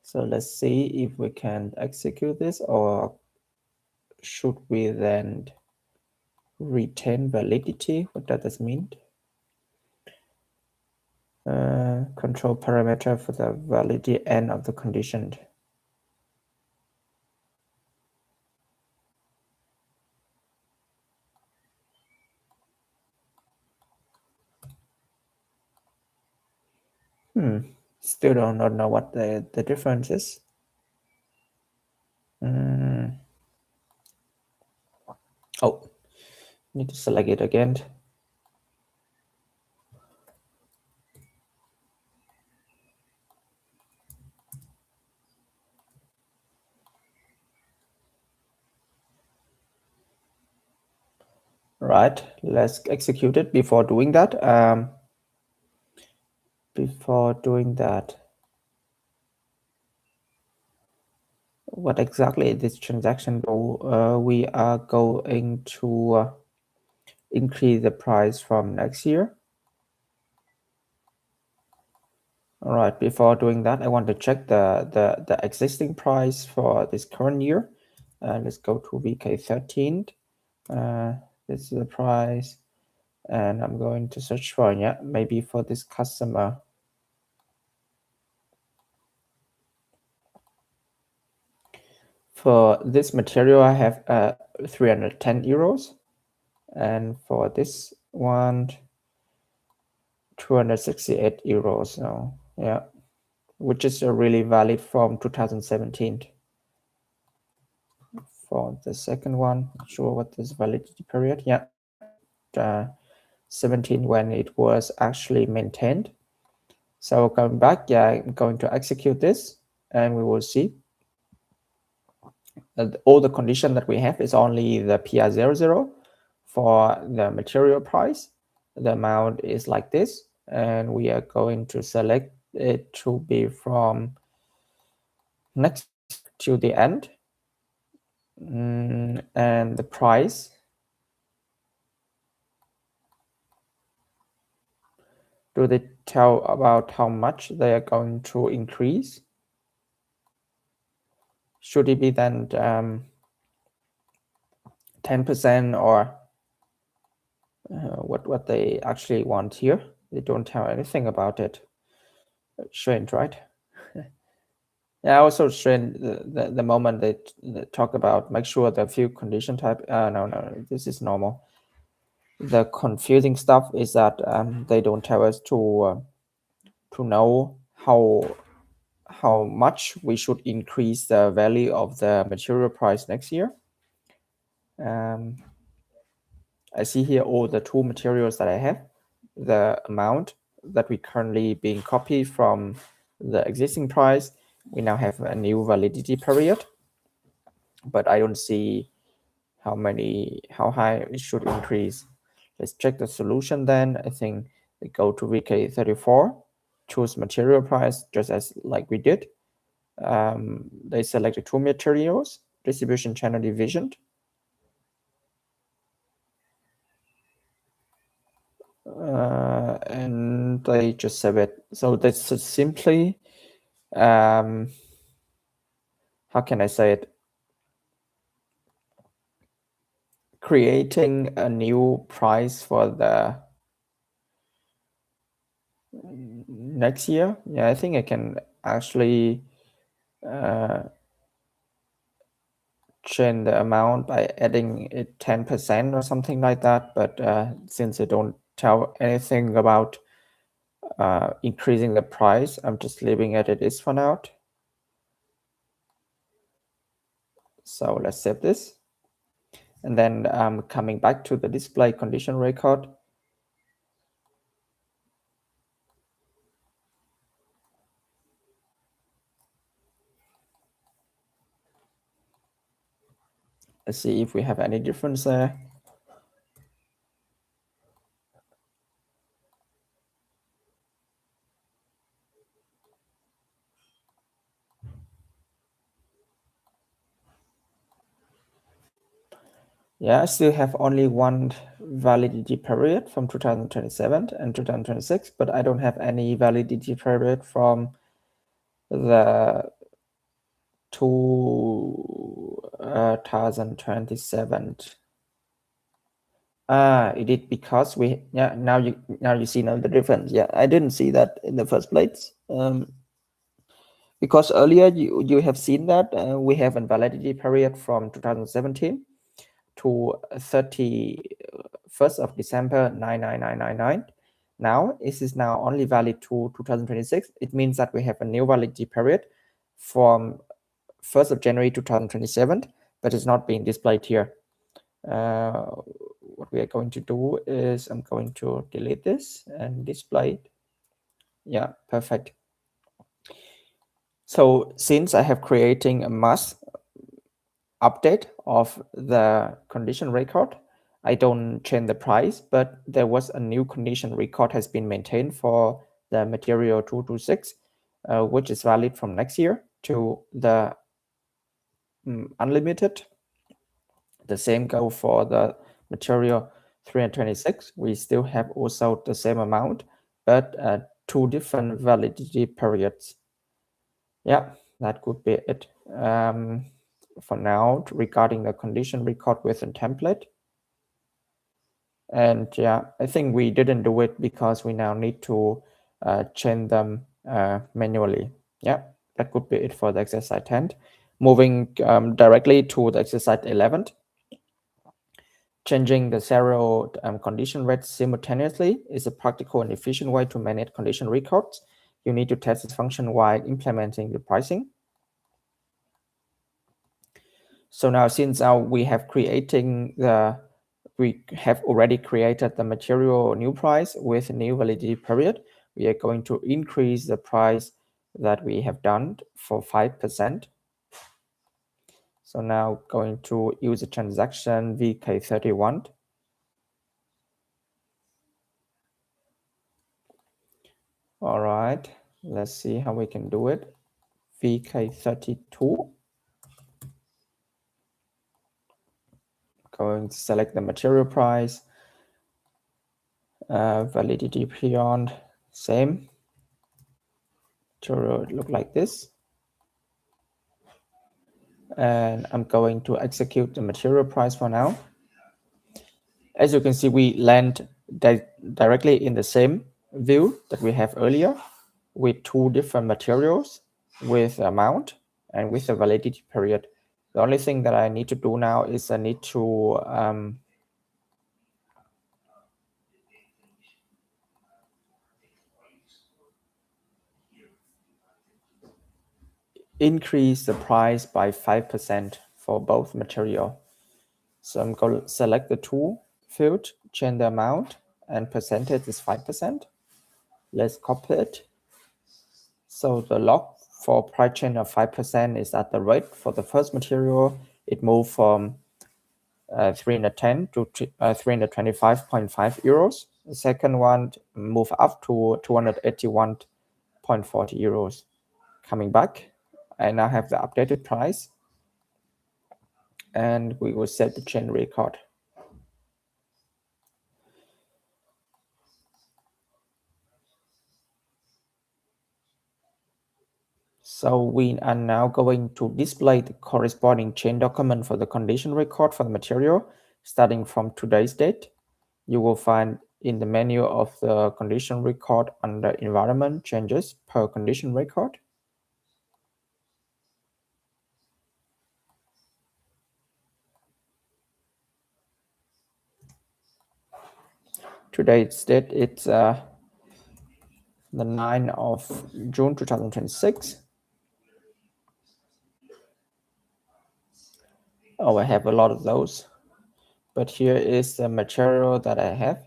So let's see if we can execute this, or should we then retain validity? What does this mean? Control parameter for the validity end of the condition. Still do not know what the difference is. Oh, need to select it again. Right, let's execute it. Before doing that, what exactly is this transaction do? We are going to increase the price from next year. All right, before doing that, I want to check the existing price for this current year. Let's go to VK13. This is the price, and I'm going to search for, yeah, maybe for this customer. For this material, I have 310 euros, and for this one, 268 euros. So yeah, which is really valid from 2017. For the second one, not sure what this validity period. Yeah, 17 when it was actually maintained. So going back, yeah, I'm going to execute this, and we will see that all the condition that we have is only the PR00 for the material price. The amount is like this, and we are going to select it to be from next to the end. And the price, do they tell about how much they are going to increase? Should it be then 10% or what they actually want here? They don't tell anything about it. Strange, right? Yeah, also strange the moment they talk about make sure the few condition type. No, this is normal. The confusing stuff is that they don't tell us to know how much we should increase the value of the material price next year. I see here all the two materials that I have, the amount that we currently being copied from the existing price. We now have a new validity period, but I don't see how high it should increase. Let's check the solution then. I think they go to VK34, choose material price just as like we did. They selected two materials, distribution channel division. And they just save it. So that's simply, how can I say it? Creating a new price for the next year. Yeah, I think I can actually change the amount by adding it 10% or something like that. But since they don't tell anything about increasing the price, I'm just leaving it as it is for now. So let's save this. And then coming back to the display condition record. Let's see if we have any difference there. Yeah, I still have only one validity period from 2027 and 2026, but I don't have any validity period from the 2027. It is because now you see now the difference. Yeah, I didn't see that in the first place. Because earlier you have seen that we have a validity period from 2017 to 31st of December 99999. Now this is now only valid to 2026. It means that we have a new validity period from 1st of January 2027, but it's not being displayed here. what we are going to do is I'm going to delete this and display it. Yeah, perfect. So since I have creating a mass update of the condition record, I don't change the price, but there was a new condition record has been maintained for the material 226, which is valid from next year to the unlimited. The same go for the material 326. We still have also the same amount, but two different validity periods. Yeah, that could be it. For now, regarding the condition record with a template. And yeah, I think we didn't do it because we now need to change them manually. Yeah, that could be it for the exercise 10. Moving directly to the exercise 11. Changing the zero condition rates simultaneously is a practical and efficient way to manage condition records. You need to test this function while implementing the pricing. So now, since we have already created the material new price with new validity period, we are going to increase the price that we have done for 5%. So now going to use the transaction VK31. All right, let's see how we can do it. VK32. Going to select the material price, validity period, same. Material look like this. And I'm going to execute the material price for now. As you can see, we land directly in the same view that we have earlier with two different materials with amount and with the validity period. The only thing that I need to do now is I need to increase the price by 5% for both material. So I'm going to select the two field, change the amount, and percentage is 5%. Let's copy it. So the log for price change of 5% is at the rate for the first material. It moved from 310 to 325.5 euros. The second one moved up to 281.40 euros. Coming back, I now have the updated price, and we will set the change record. So we are now going to display the corresponding chain document for the condition record for the material, starting from today's date. You will find in the menu of the condition record under environment changes per condition record. Today's date, it's the 9th of June 2026. Oh, I have a lot of those, but here is the material that I have.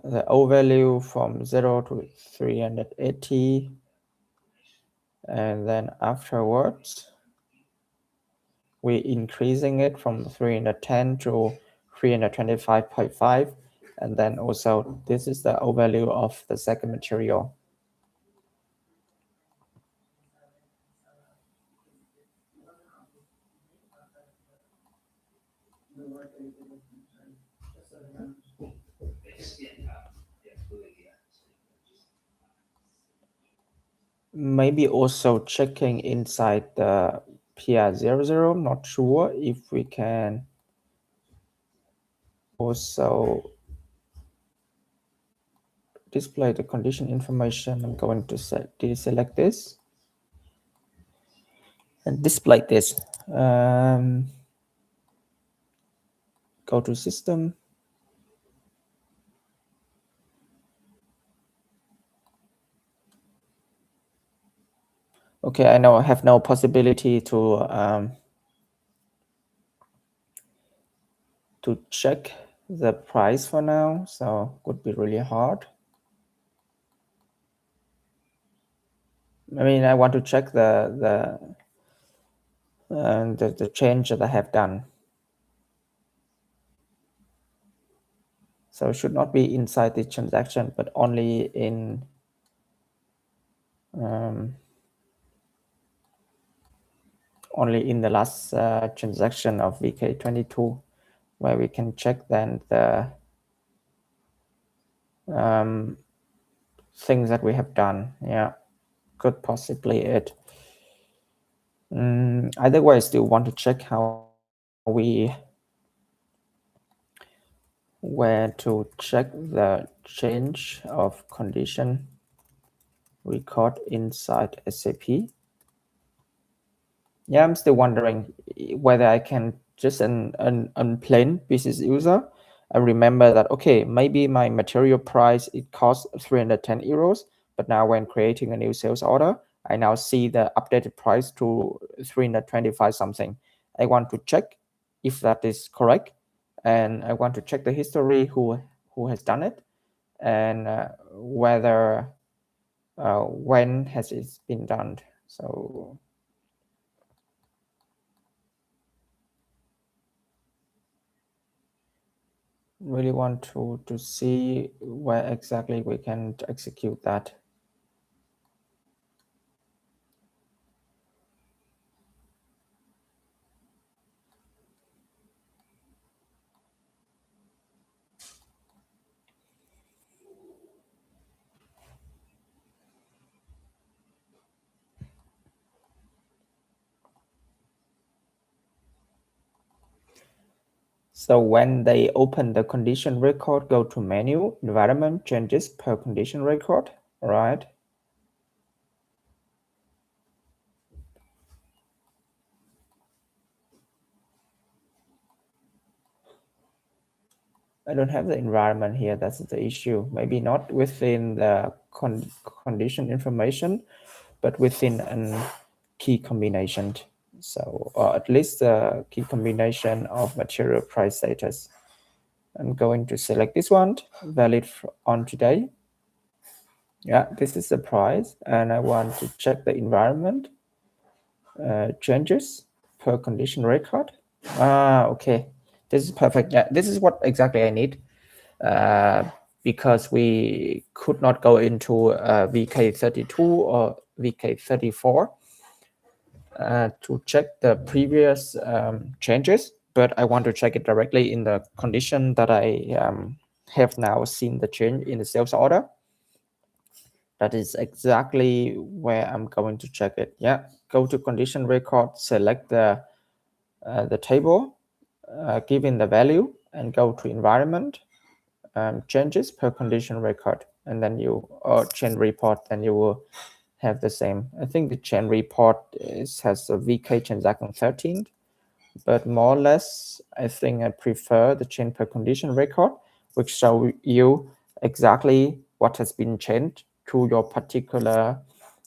The O value from 0 to 380, and then afterwards we're increasing it from 310 to 325.5, and then also this is the O value of the second material. Maybe also checking inside the PR00. Not sure if we can also display the condition information. I'm going to deselect this and display this. Go to system. Okay, I know I have no possibility to to check the price for now, so could be really hard. I mean, I want to check the change that I have done. So it should not be inside the transaction, but only in the last transaction of VK22, where we can check then the things that we have done. Yeah, could possibly it. Either way, I still want to check how where to check the change of condition record inside SAP. Yeah, I'm still wondering whether I can just unplain business user and remember that, okay, maybe my material price, it costs 310 euros, but now when creating a new sales order, I now see the updated price to 325 something. I want to check if that is correct, and I want to check the history who has done it, and whether when has it been done. So really want to see where exactly we can execute that. So when they open the condition record, go to menu, environment, changes per condition record, right? I don't have the environment here, that's the issue. Maybe not within the condition information, but within a key combination. So, or at least the key combination of material price status. I'm going to select this one, valid on today. Yeah, this is the price, and I want to check the environment changes per condition record. Okay, this is perfect. Yeah, this is what exactly I need, because we could not go into VK32 or VK34 to check the previous changes, but I want to check it directly in the condition that I have now seen the change in the sales order. That is exactly where I'm going to check it. Yeah, go to condition record, select the table, give in the value, and go to environment, changes per condition record, and then you, or chain report, then you will have the same. I think the chain report has a VK transaction 13, but more or less, I think I prefer the chain per condition record, which show you exactly what has been changed to your particular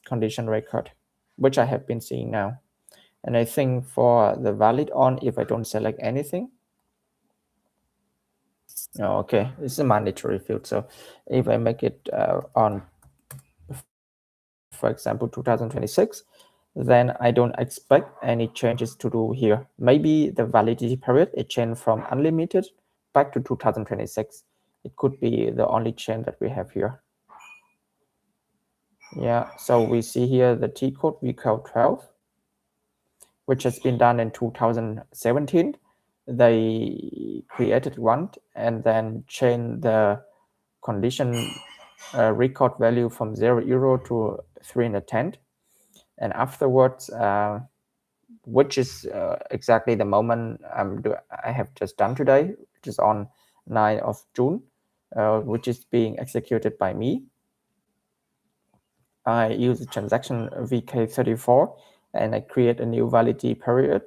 condition record, which I have been seeing now. And I think for the valid on, if I don't select anything, oh, okay, it's a mandatory field. So if I make it on, for example, 2026, then I don't expect any changes to do here. Maybe the validity period, it changed from unlimited back to 2026. It could be the only change that we have here. Yeah, so we see here the T code VK12, which has been done in 2017. They created one and then changed the condition record value from €0 to 310. And afterwards, which is exactly the moment I have just done today, which is on 9th of June, which is being executed by me. I use the transaction VK34 and I create a new validity period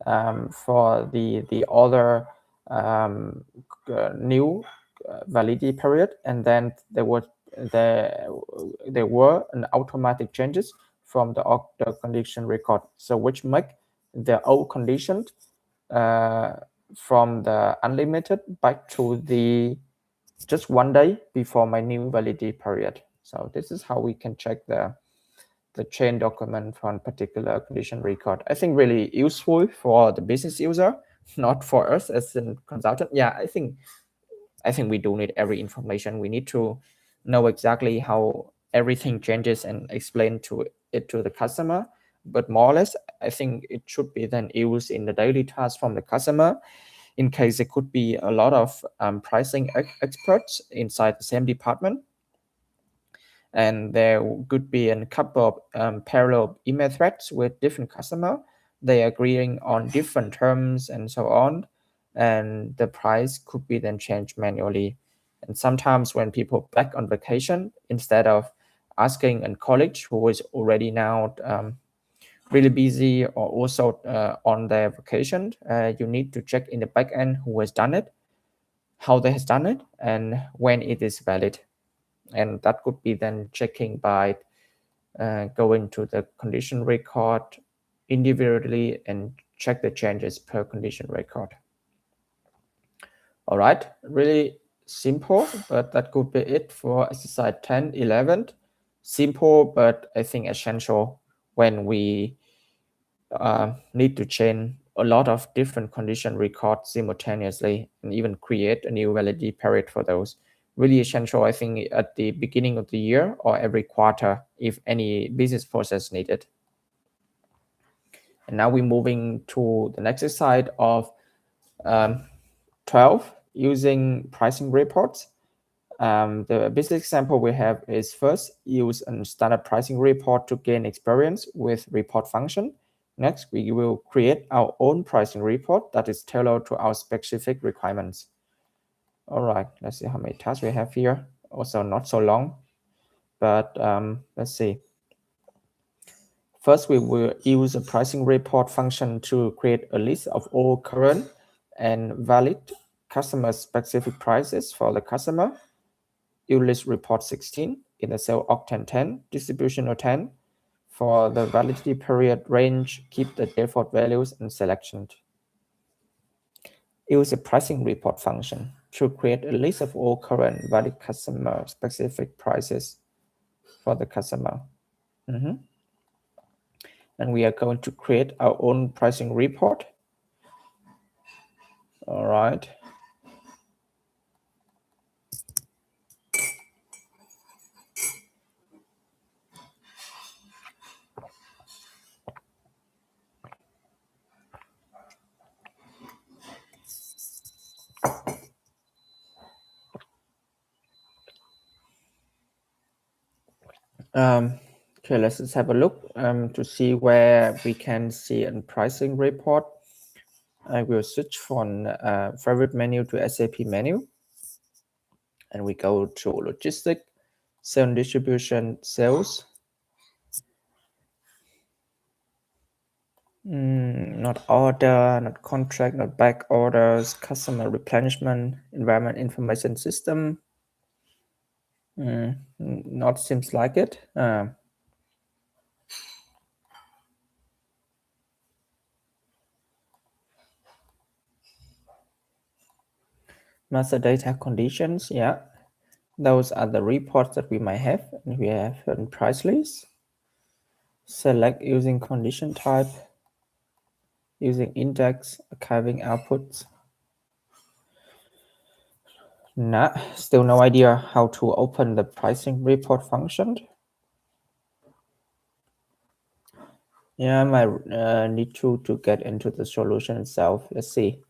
for the other new validity period, and then there were an automatic changes from the condition record, so which make the old condition from the unlimited back to the just 1 day before my new validity period. So this is how we can check the chain document for a particular condition record. I think really useful for the business user, not for us as a consultant. Yeah, I think we do need every information. We need to know exactly how everything changes and explain to the customer. But more or less, I think it should be then used in the daily task from the customer. In case there could be a lot of pricing experts inside the same department, and there could be a couple of parallel email threads with different customer. They agreeing on different terms and so on, and the price could be then changed manually. And sometimes when people back on vacation, instead of asking a colleague who is already now really busy or also on their vacation, you need to check in the back end who has done it, how they has done it, and when it is valid. And that could be then checking by going to the condition record individually and check the changes per condition record. All right, really simple, but that could be it for exercise 10, 11. Simple, but I think essential when we need to change a lot of different condition records simultaneously and even create a new validity period for those. Really essential, I think, at the beginning of the year or every quarter if any business process needed. And now we're moving to the next slide of 12, using pricing reports. The business example we have is first, use a standard pricing report to gain experience with report function. Next, we will create our own pricing report that is tailored to our specific requirements. All right, let's see how many tasks we have here. Also not so long, but let's see. First, we will use a pricing report function to create a list of all current and valid customer-specific prices for the customer. You list report 16 in the cell octane 10, distributional 10. For the validity period range, keep the default values and selection. Use a pricing report function to create a list of all current valid customer-specific prices for the customer. And we are going to create our own pricing report. All right. Okay, let's just have a look to see where we can see a pricing report. I will switch from favorite menu to SAP menu. And we go to logistic, sales distribution, sales. Not order, not contract, not back orders, customer replenishment, environment information system. Not seems like it. Master data conditions, yeah. Those are the reports that we might have. And we have a price list. Select using condition type, using index, archiving outputs. Nah, still no idea how to open the pricing report function. Yeah, I might need to get into the solution itself. Let's see.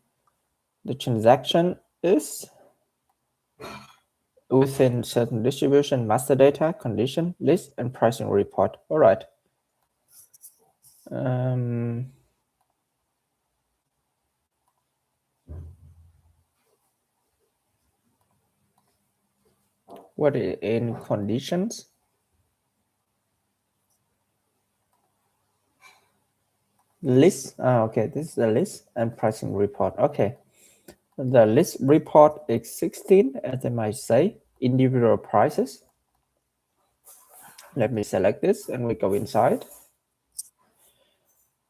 The transaction is within certain distribution, master data, condition, list, and pricing report. All right. What in conditions? List. Okay, this is the list and pricing report. Okay. The list report is 16, as I might say, individual prices. Let me select this and we go inside.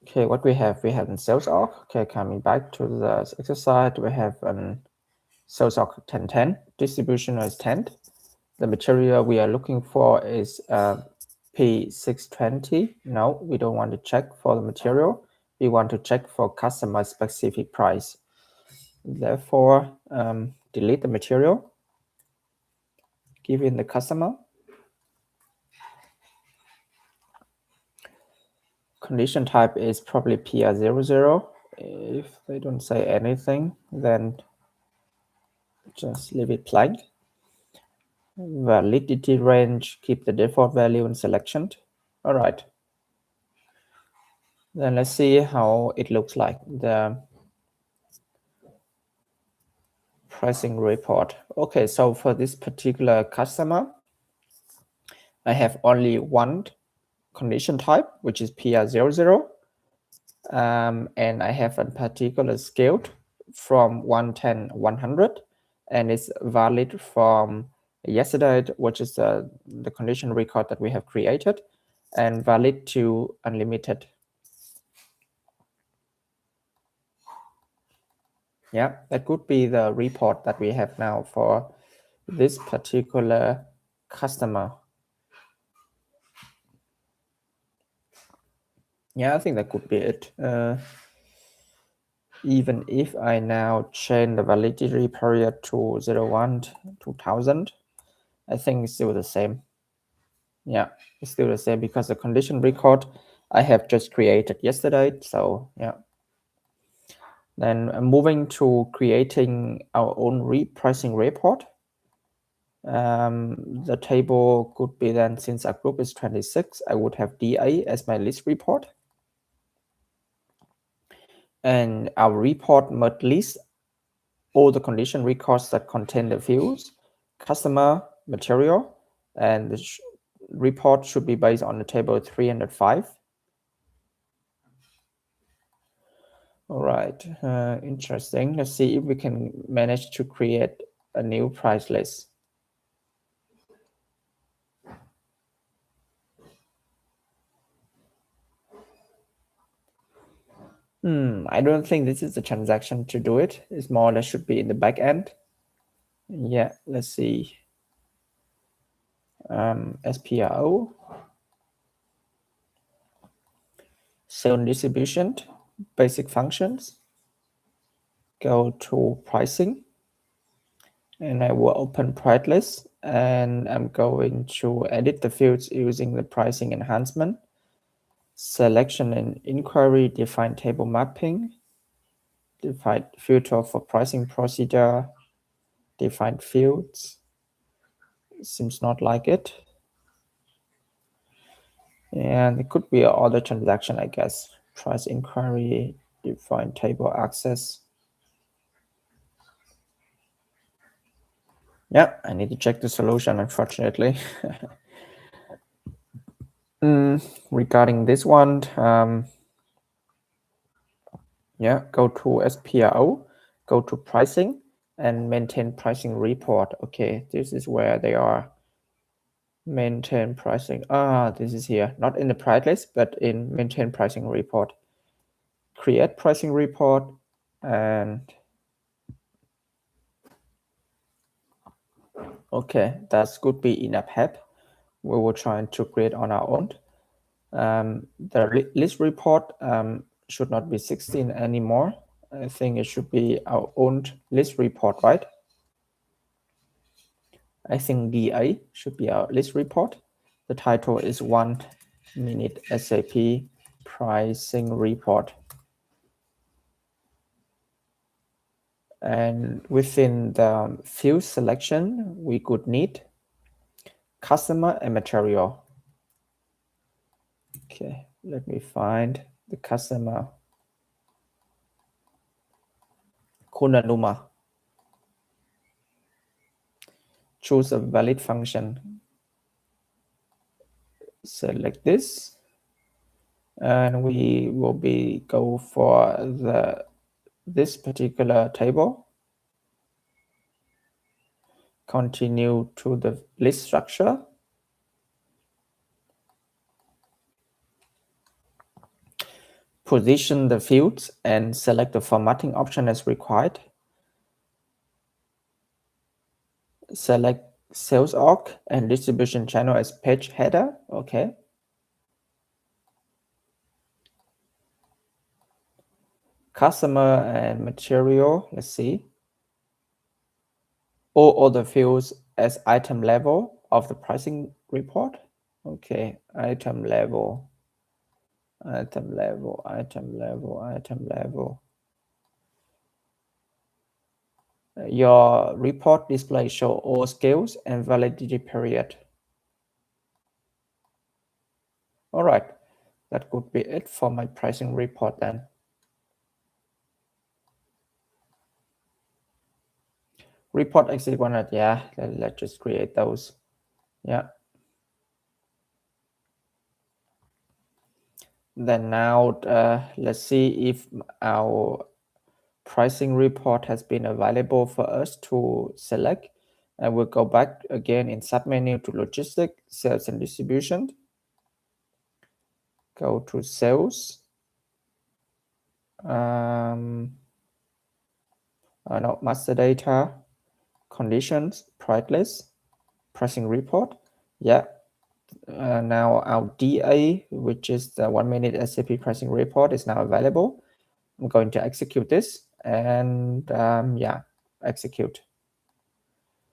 Okay, what we have in sales org. Okay, coming back to the exercise, we have an sales org 1010, distribution is 10. The material we are looking for is P620. No, we don't want to check for the material. We want to check for customer specific price. Therefore, delete the material, give in the customer. Condition type is probably PR00. If they don't say anything, then just leave it blank. Validity range, keep the default value in selection. All right. Then let's see how it looks like. The pricing report. Okay, so for this particular customer, I have only one condition type, which is PR00. And I have a particular scale from 110 100, and it's valid from yesterday, which is the condition record that we have created, and valid to unlimited. Yeah, that could be the report that we have now for this particular customer. Yeah, I think that could be it. Even if I now change the validity period to 01 2000, I think it's still the same. Yeah, it's still the same because the condition record I have just created yesterday. So yeah. Then moving to creating our own repricing report. The table could be then, since our group is 26, I would have DA as my list report. And our report must list all the condition records that contain the fields, customer, material, and the report should be based on the table 305. All right, interesting. Let's see if we can manage to create a new price list. I don't think this is the transaction to do it. It's more or less should be in the back end. Yeah, let's see. SPRO, sales distribution, basic functions, go to pricing, and I will open price list, and I'm going to edit the fields using the pricing enhancement, selection and inquiry, define table mapping, define filter for pricing procedure, define fields. Seems not like it. And it could be other transaction, I guess. Price inquiry, define table access. Yeah, I need to check the solution, unfortunately. Regarding this one, yeah, go to SPRO, go to pricing, and maintain pricing report. Okay, this is where they are. Maintain pricing. This is here, not in the price list, but in maintain pricing report. Create pricing report, and okay, that could be enough help. We will try to create on our own. The list report should not be 16 anymore. I think it should be our own list report, right? I think DA should be our list report. The title is 1 minute SAP pricing report. And within the field selection, we could need customer and material. Okay, let me find the customer. Kunaluma. Choose a valid function. Select this, and we will go for this particular table. Continue to the list structure. position the fields and select the formatting option as required. Select sales org and distribution channel as page header. Okay. Customer and material, let's see. All other fields as item level of the pricing report. Okay, item level, item level, item level, item level. Your report display show all scales and validity period. All right, that could be it for my pricing report then. Report exit 100, yeah, let's just create those. Yeah. Then now let's see if our pricing report has been available for us to select. And we'll go back again in submenu to logistics, sales and distribution. Go to sales. No, master data, conditions, price list, pricing report. Yeah. Now our DA, which is the 1 minute SAP pricing report, is now available. I'm going to execute this and yeah, execute.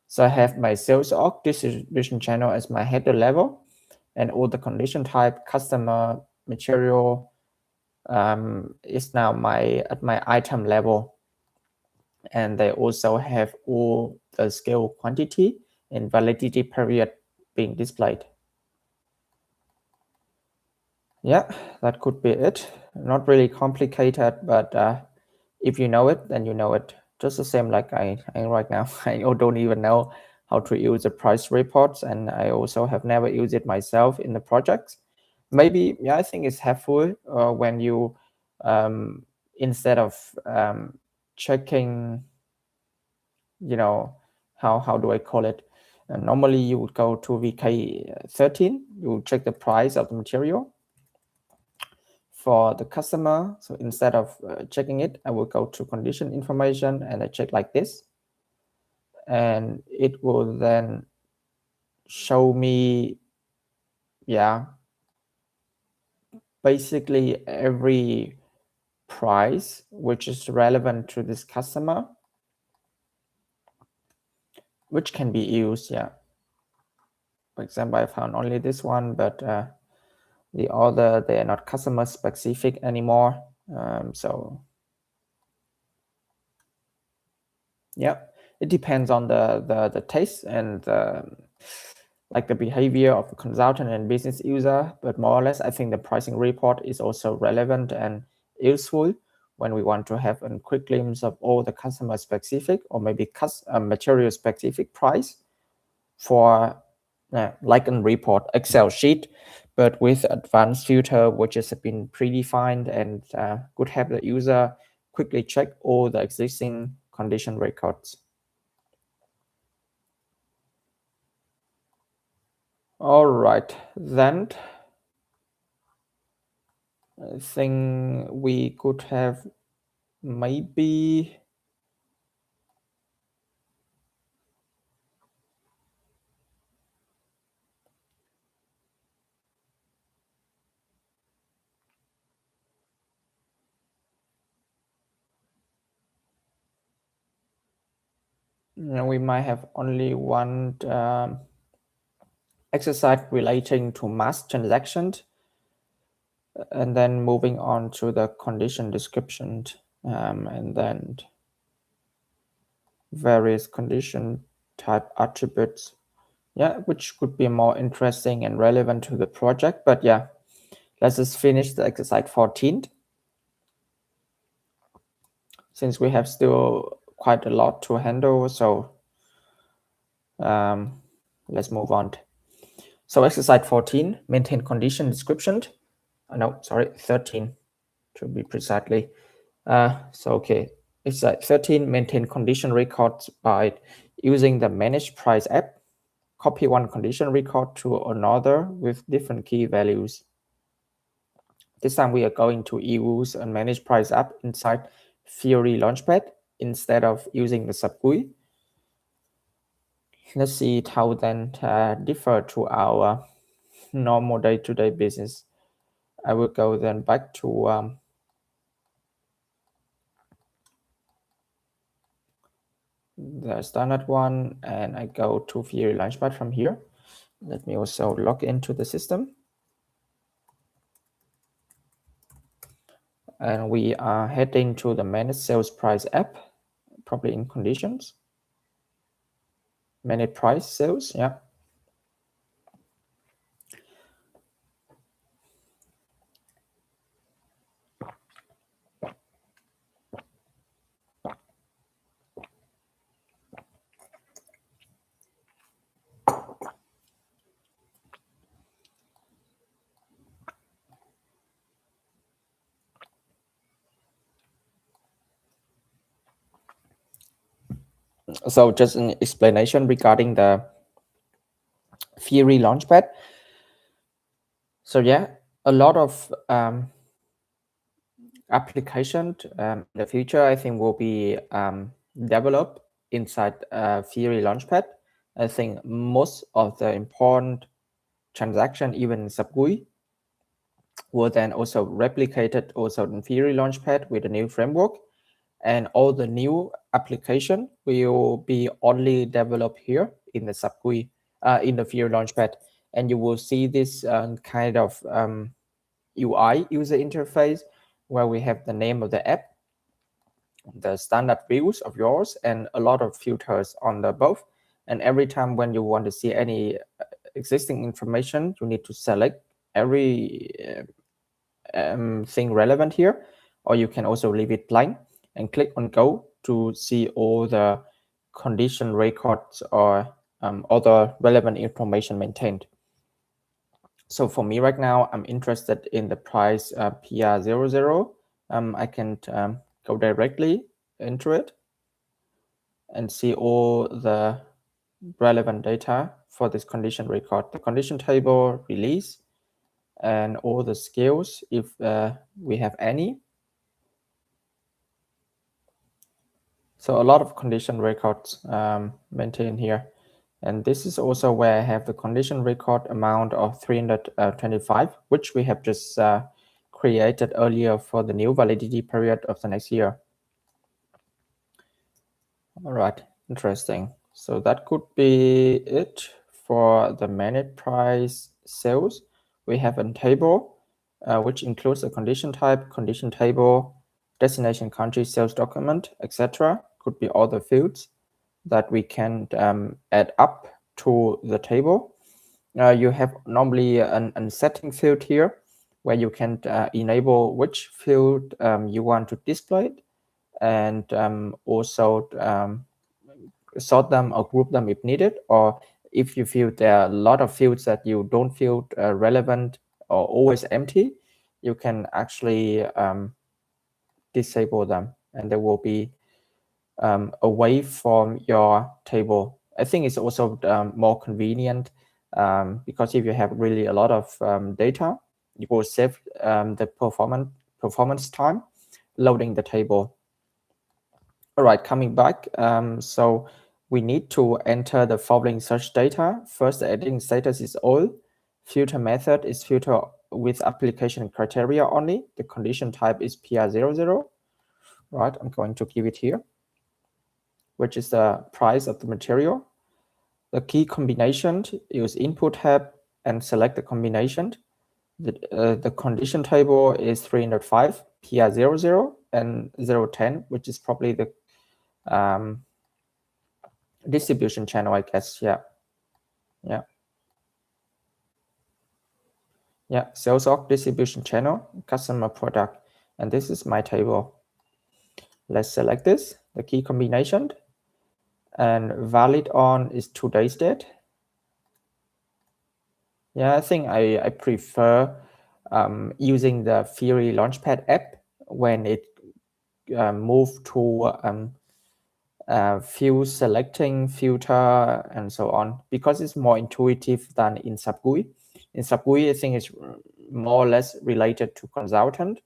So I have my sales org distribution channel as my header level, and all the condition type, customer, material is now at my item level. And they also have all the scale quantity and validity period being displayed. Yeah, that could be it. Not really complicated, but if you know it, then you know it. Just the same like I right now. I don't even know how to use the price reports, and I also have never used it myself in the projects. Maybe, yeah, I think it's helpful when you, instead of checking, how do I call it? Normally you would go to VK13, you would check the price of the material for the customer. So instead of checking it, I will go to condition information and I check like this. And it will then show me, yeah, basically every price which is relevant to this customer, which can be used, yeah. For example, I found only this one, but the other, they are not customer specific anymore. So yeah, it depends on the taste and like the behavior of the consultant and business user, but more or less, I think the pricing report is also relevant and useful when we want to have a quick glimpse of all the customer specific or maybe material specific price for like a report Excel sheet, but with advanced filter, which has been predefined and could have the user quickly check all the existing condition records. All right, then I think we could have maybe we might have only one exercise relating to mass transactions, and then moving on to the condition description, and then various condition type attributes, yeah, which could be more interesting and relevant to the project. But yeah, let's just finish the exercise 14, since we have still quite a lot to handle. So let's move on. So exercise 14, maintain condition description. No, sorry, 13 to be precisely. So okay, exercise 13, maintain condition records by using the manage price app. Copy one condition record to another with different key values. This time we are going to use a manage price app inside Fiori Launchpad instead of using the SAP GUI. Let's see how then differ to our normal day-to-day business. I will go then back to the standard one, and I go to Fiori Launchpad from here. Let me also log into the system. And we are heading to the manage sales price app, probably in conditions. Manage price sales, yeah. So just an explanation regarding the Fiori Launchpad. So yeah, a lot of applications in the future, I think, will be developed inside Fiori Launchpad. I think most of the important transaction, even in SAP GUI, will then also replicated also in Fiori Launchpad with a new framework. And all the new application will be only developed here in the SAP GUI, in the Fiori Launchpad. And you will see this kind of UI user interface where we have the name of the app, the standard views of yours, and a lot of filters on the both. And every time when you want to see any existing information, you need to select every thing relevant here, or you can also leave it blank and click on go to see all the condition records or other relevant information maintained. So for me right now, I'm interested in the price PR00. I can go directly into it and see all the relevant data for this condition record, the condition table, release, and all the scales if we have any. So a lot of condition records maintained here. And this is also where I have the condition record amount of 325, which we have just created earlier for the new validity period of the next year. All right, interesting. So that could be it for the managed price sales. We have a table, which includes a condition type, condition table, destination country, sales document, etc. Could be all the fields that we can add up to the table. You have normally a setting field here where you can enable which field you want to display it, and also sort them or group them if needed, or if you feel there are a lot of fields that you don't feel relevant or always empty, you can actually disable them, and they will be away from your table. I think it's also more convenient because if you have really a lot of data, you will save the performance time loading the table. All right, coming back. So we need to enter the following search data. First, the editing status is all. Filter method is filter with application criteria only. The condition type is PR00. Right, I'm going to give it here, which is the price of the material. The key combination, use input tab and select the combination. The condition table is 305, PR00, and 010, which is probably the distribution channel, I guess. Yeah, sales org, distribution channel, customer product, and this is my table. Let's select this, the key combination, and valid on is today's date. Yeah, I think I prefer using the Fiori Launchpad app when it moved to field selecting, filter, and so on, because it's more intuitive than in SAP GUI. In SAP GUI, I think it's more or less related to consultant,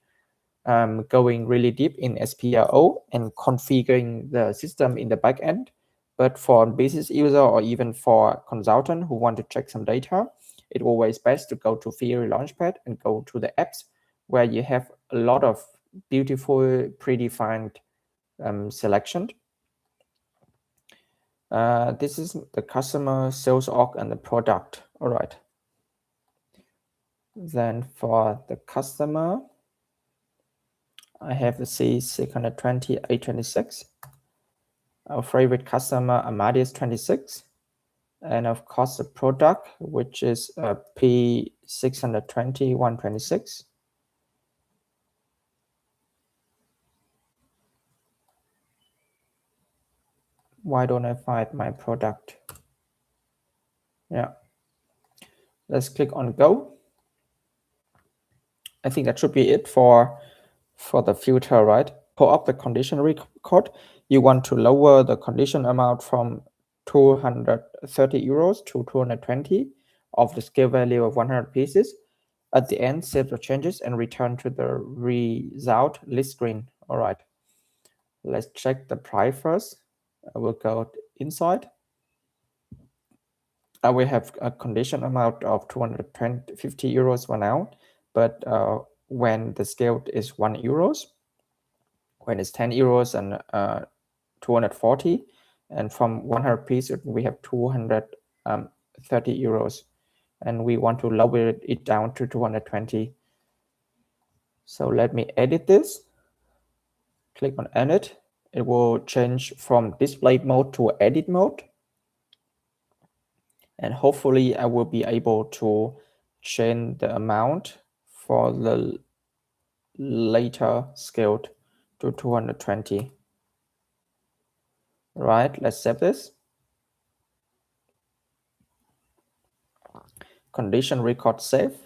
going really deep in SPRO and configuring the system in the back end. But for business user or even for consultant who want to check some data, it's always best to go to Theory Launchpad and go to the apps where you have a lot of beautiful predefined selection. This is the customer, sales org, and the product. All right. Then for the customer, I have the C620 A26. Our favorite customer, Amadeus 26. And of course, the product, which is P620 126. Why don't I find my product? Yeah. Let's click on go. I think that should be it for the filter, right? Pull up the condition record. You want to lower the condition amount from 230 euros to 220 of the scale value of 100 pieces. At the end, save the changes and return to the result list screen. All right. Let's check the price first. I will go inside. We have a condition amount of 250 euros for now, but when the scale is 1 euros, when it's 10 euros and 240, and from 100 pieces we have 230 euros, and we want to lower it down to 220. So let me edit this. Click on edit. It will change from display mode to edit mode. And hopefully I will be able to change the amount for the later scaled to 220. Right, let's save this. Condition record save.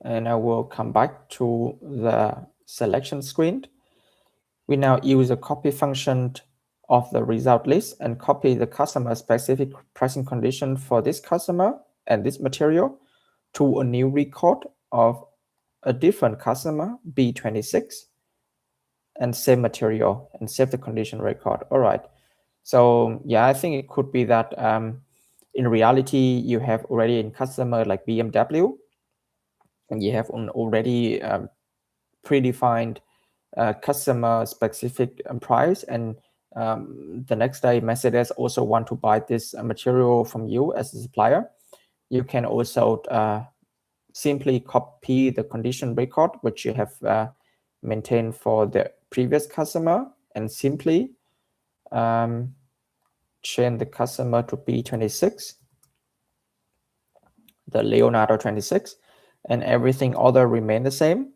And I will come back to the selection screen. We now use a copy function of the result list and copy the customer specific pricing condition for this customer and this material to a new record of a different customer, B26, and save material and save the condition record. All right. So yeah, I think it could be that in reality, you have already a customer like BMW, and you have an already predefined customer specific price, and the next day Mercedes also want to buy this material from you as a supplier. You can also simply copy the condition record which you have maintained for the previous customer and simply change the customer to B26, the Leonardo 26, and everything other remain the same.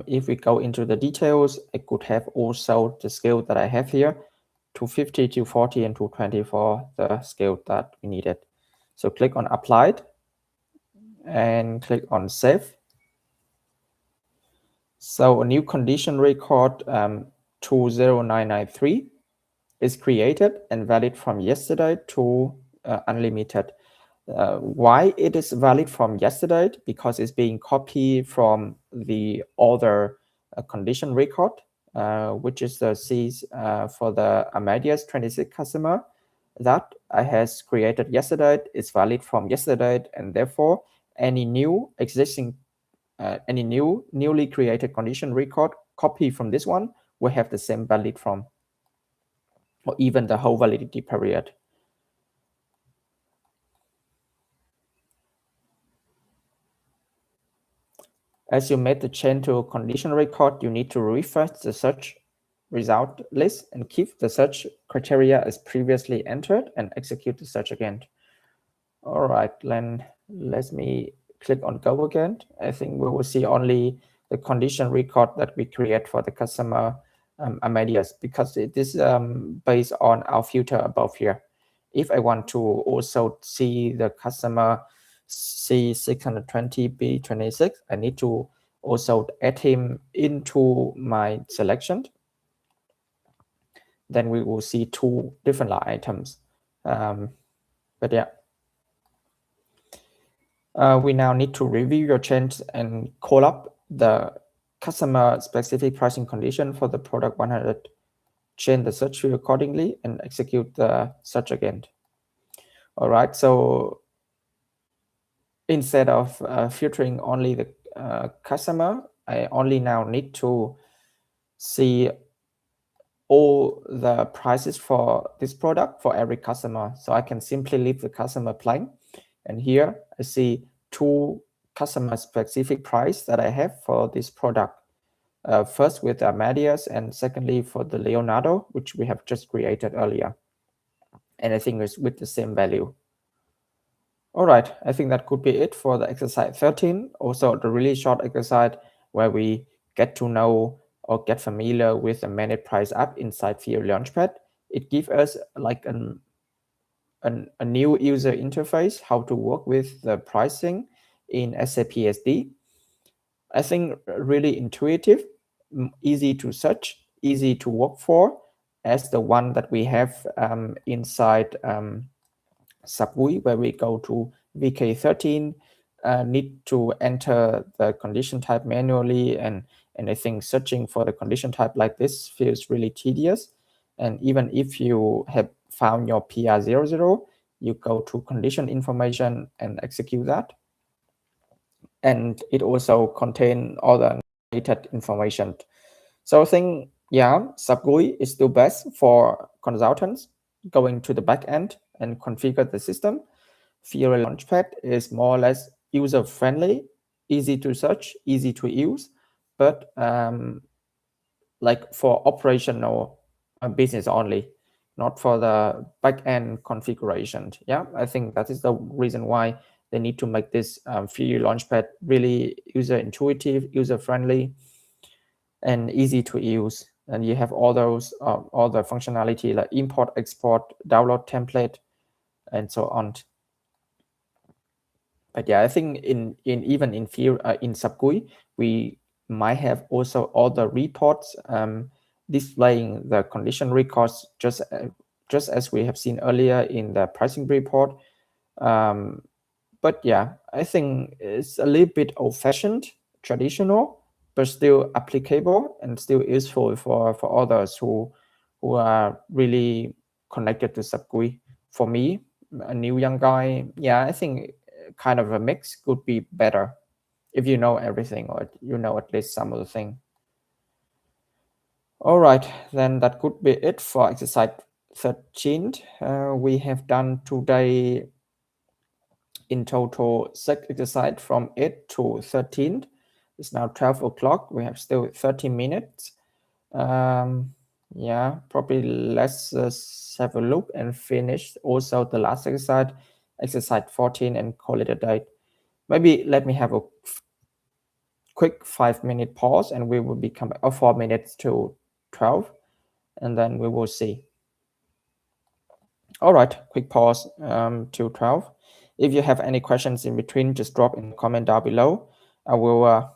If we go into the details, I could have also the scale that I have here, 250, 240, and 220 for the scale that we needed. So click on applied and click on save. So a new condition record 20993 is created and valid from yesterday to unlimited. Why it is valid from yesterday? Because it's being copied from the other condition record, which is the C for the Amadeus 26 customer that I has created yesterday is valid from yesterday, and therefore any new existing any newly created condition record copy from this one will have the same valid from, or even the whole validity period. As you made the change to a condition record, you need to refresh the search result list and keep the search criteria as previously entered and execute the search again. All right, then let me click on go again. I think we will see only the condition record that we create for the customer Amadeus, because it is based on our filter above here. If I want to also see the customer C620B26, I need to also add him into my selection. Then we will see two different line items. But yeah. We now need to review your change and call up the customer specific pricing condition for the product 100, change the search view accordingly, and execute the search again. All right, so instead of filtering only the customer, I only now need to see all the prices for this product for every customer. So I can simply leave the customer blank. And here I see 2 customer specific price that I have for this product. First with Amadeus, and secondly for the Leonardo, which we have just created earlier. And I think it's with the same value. All right, I think that could be it for the exercise 13. Also the really short exercise where we get to know or get familiar with the Manage Price app inside Fiori Launchpad. It gives us like a new user interface, how to work with the pricing in SAP SD. I think really intuitive, easy to search, easy to work for, as the one that we have inside SAP GUI, where we go to VK13, need to enter the condition type manually, and I think searching for the condition type like this feels really tedious. And even if you have found your PR00, you go to condition information and execute that. And it also contains all the related information. So I think, yeah, SAP GUI is still best for consultants going to the back end and configure the system. Fiori Launchpad is more or less user-friendly, easy to search, easy to use, but like for operational business only, not for the back-end configuration. Yeah, I think that is the reason why they need to make this Fiori Launchpad really user-intuitive, user-friendly, and easy to use. And you have all those all the functionality like import, export, download template, and so on. But yeah, I think even in SAP GUI, we might have also all the reports displaying the condition records just as we have seen earlier in the pricing report. But yeah, I think it's a little bit old-fashioned, traditional, but still applicable and still useful for others who are really connected to SAP GUI. For me, a new young guy, yeah, I think kind of a mix could be better if you know everything, or you know at least some of the thing. All right, then that could be it for exercise 13. We have done today in total 6 exercises from 8 to 13. It's now 12 o'clock. We have still 30 minutes. Yeah, probably let's have a look and finish also the last exercise 14, and call it a day. Maybe let me have a quick 5-minute pause, and we will become 4 minutes to 12, and then we will see. All right, quick pause to 12. If you have any questions in between, just drop in the comment down below. I will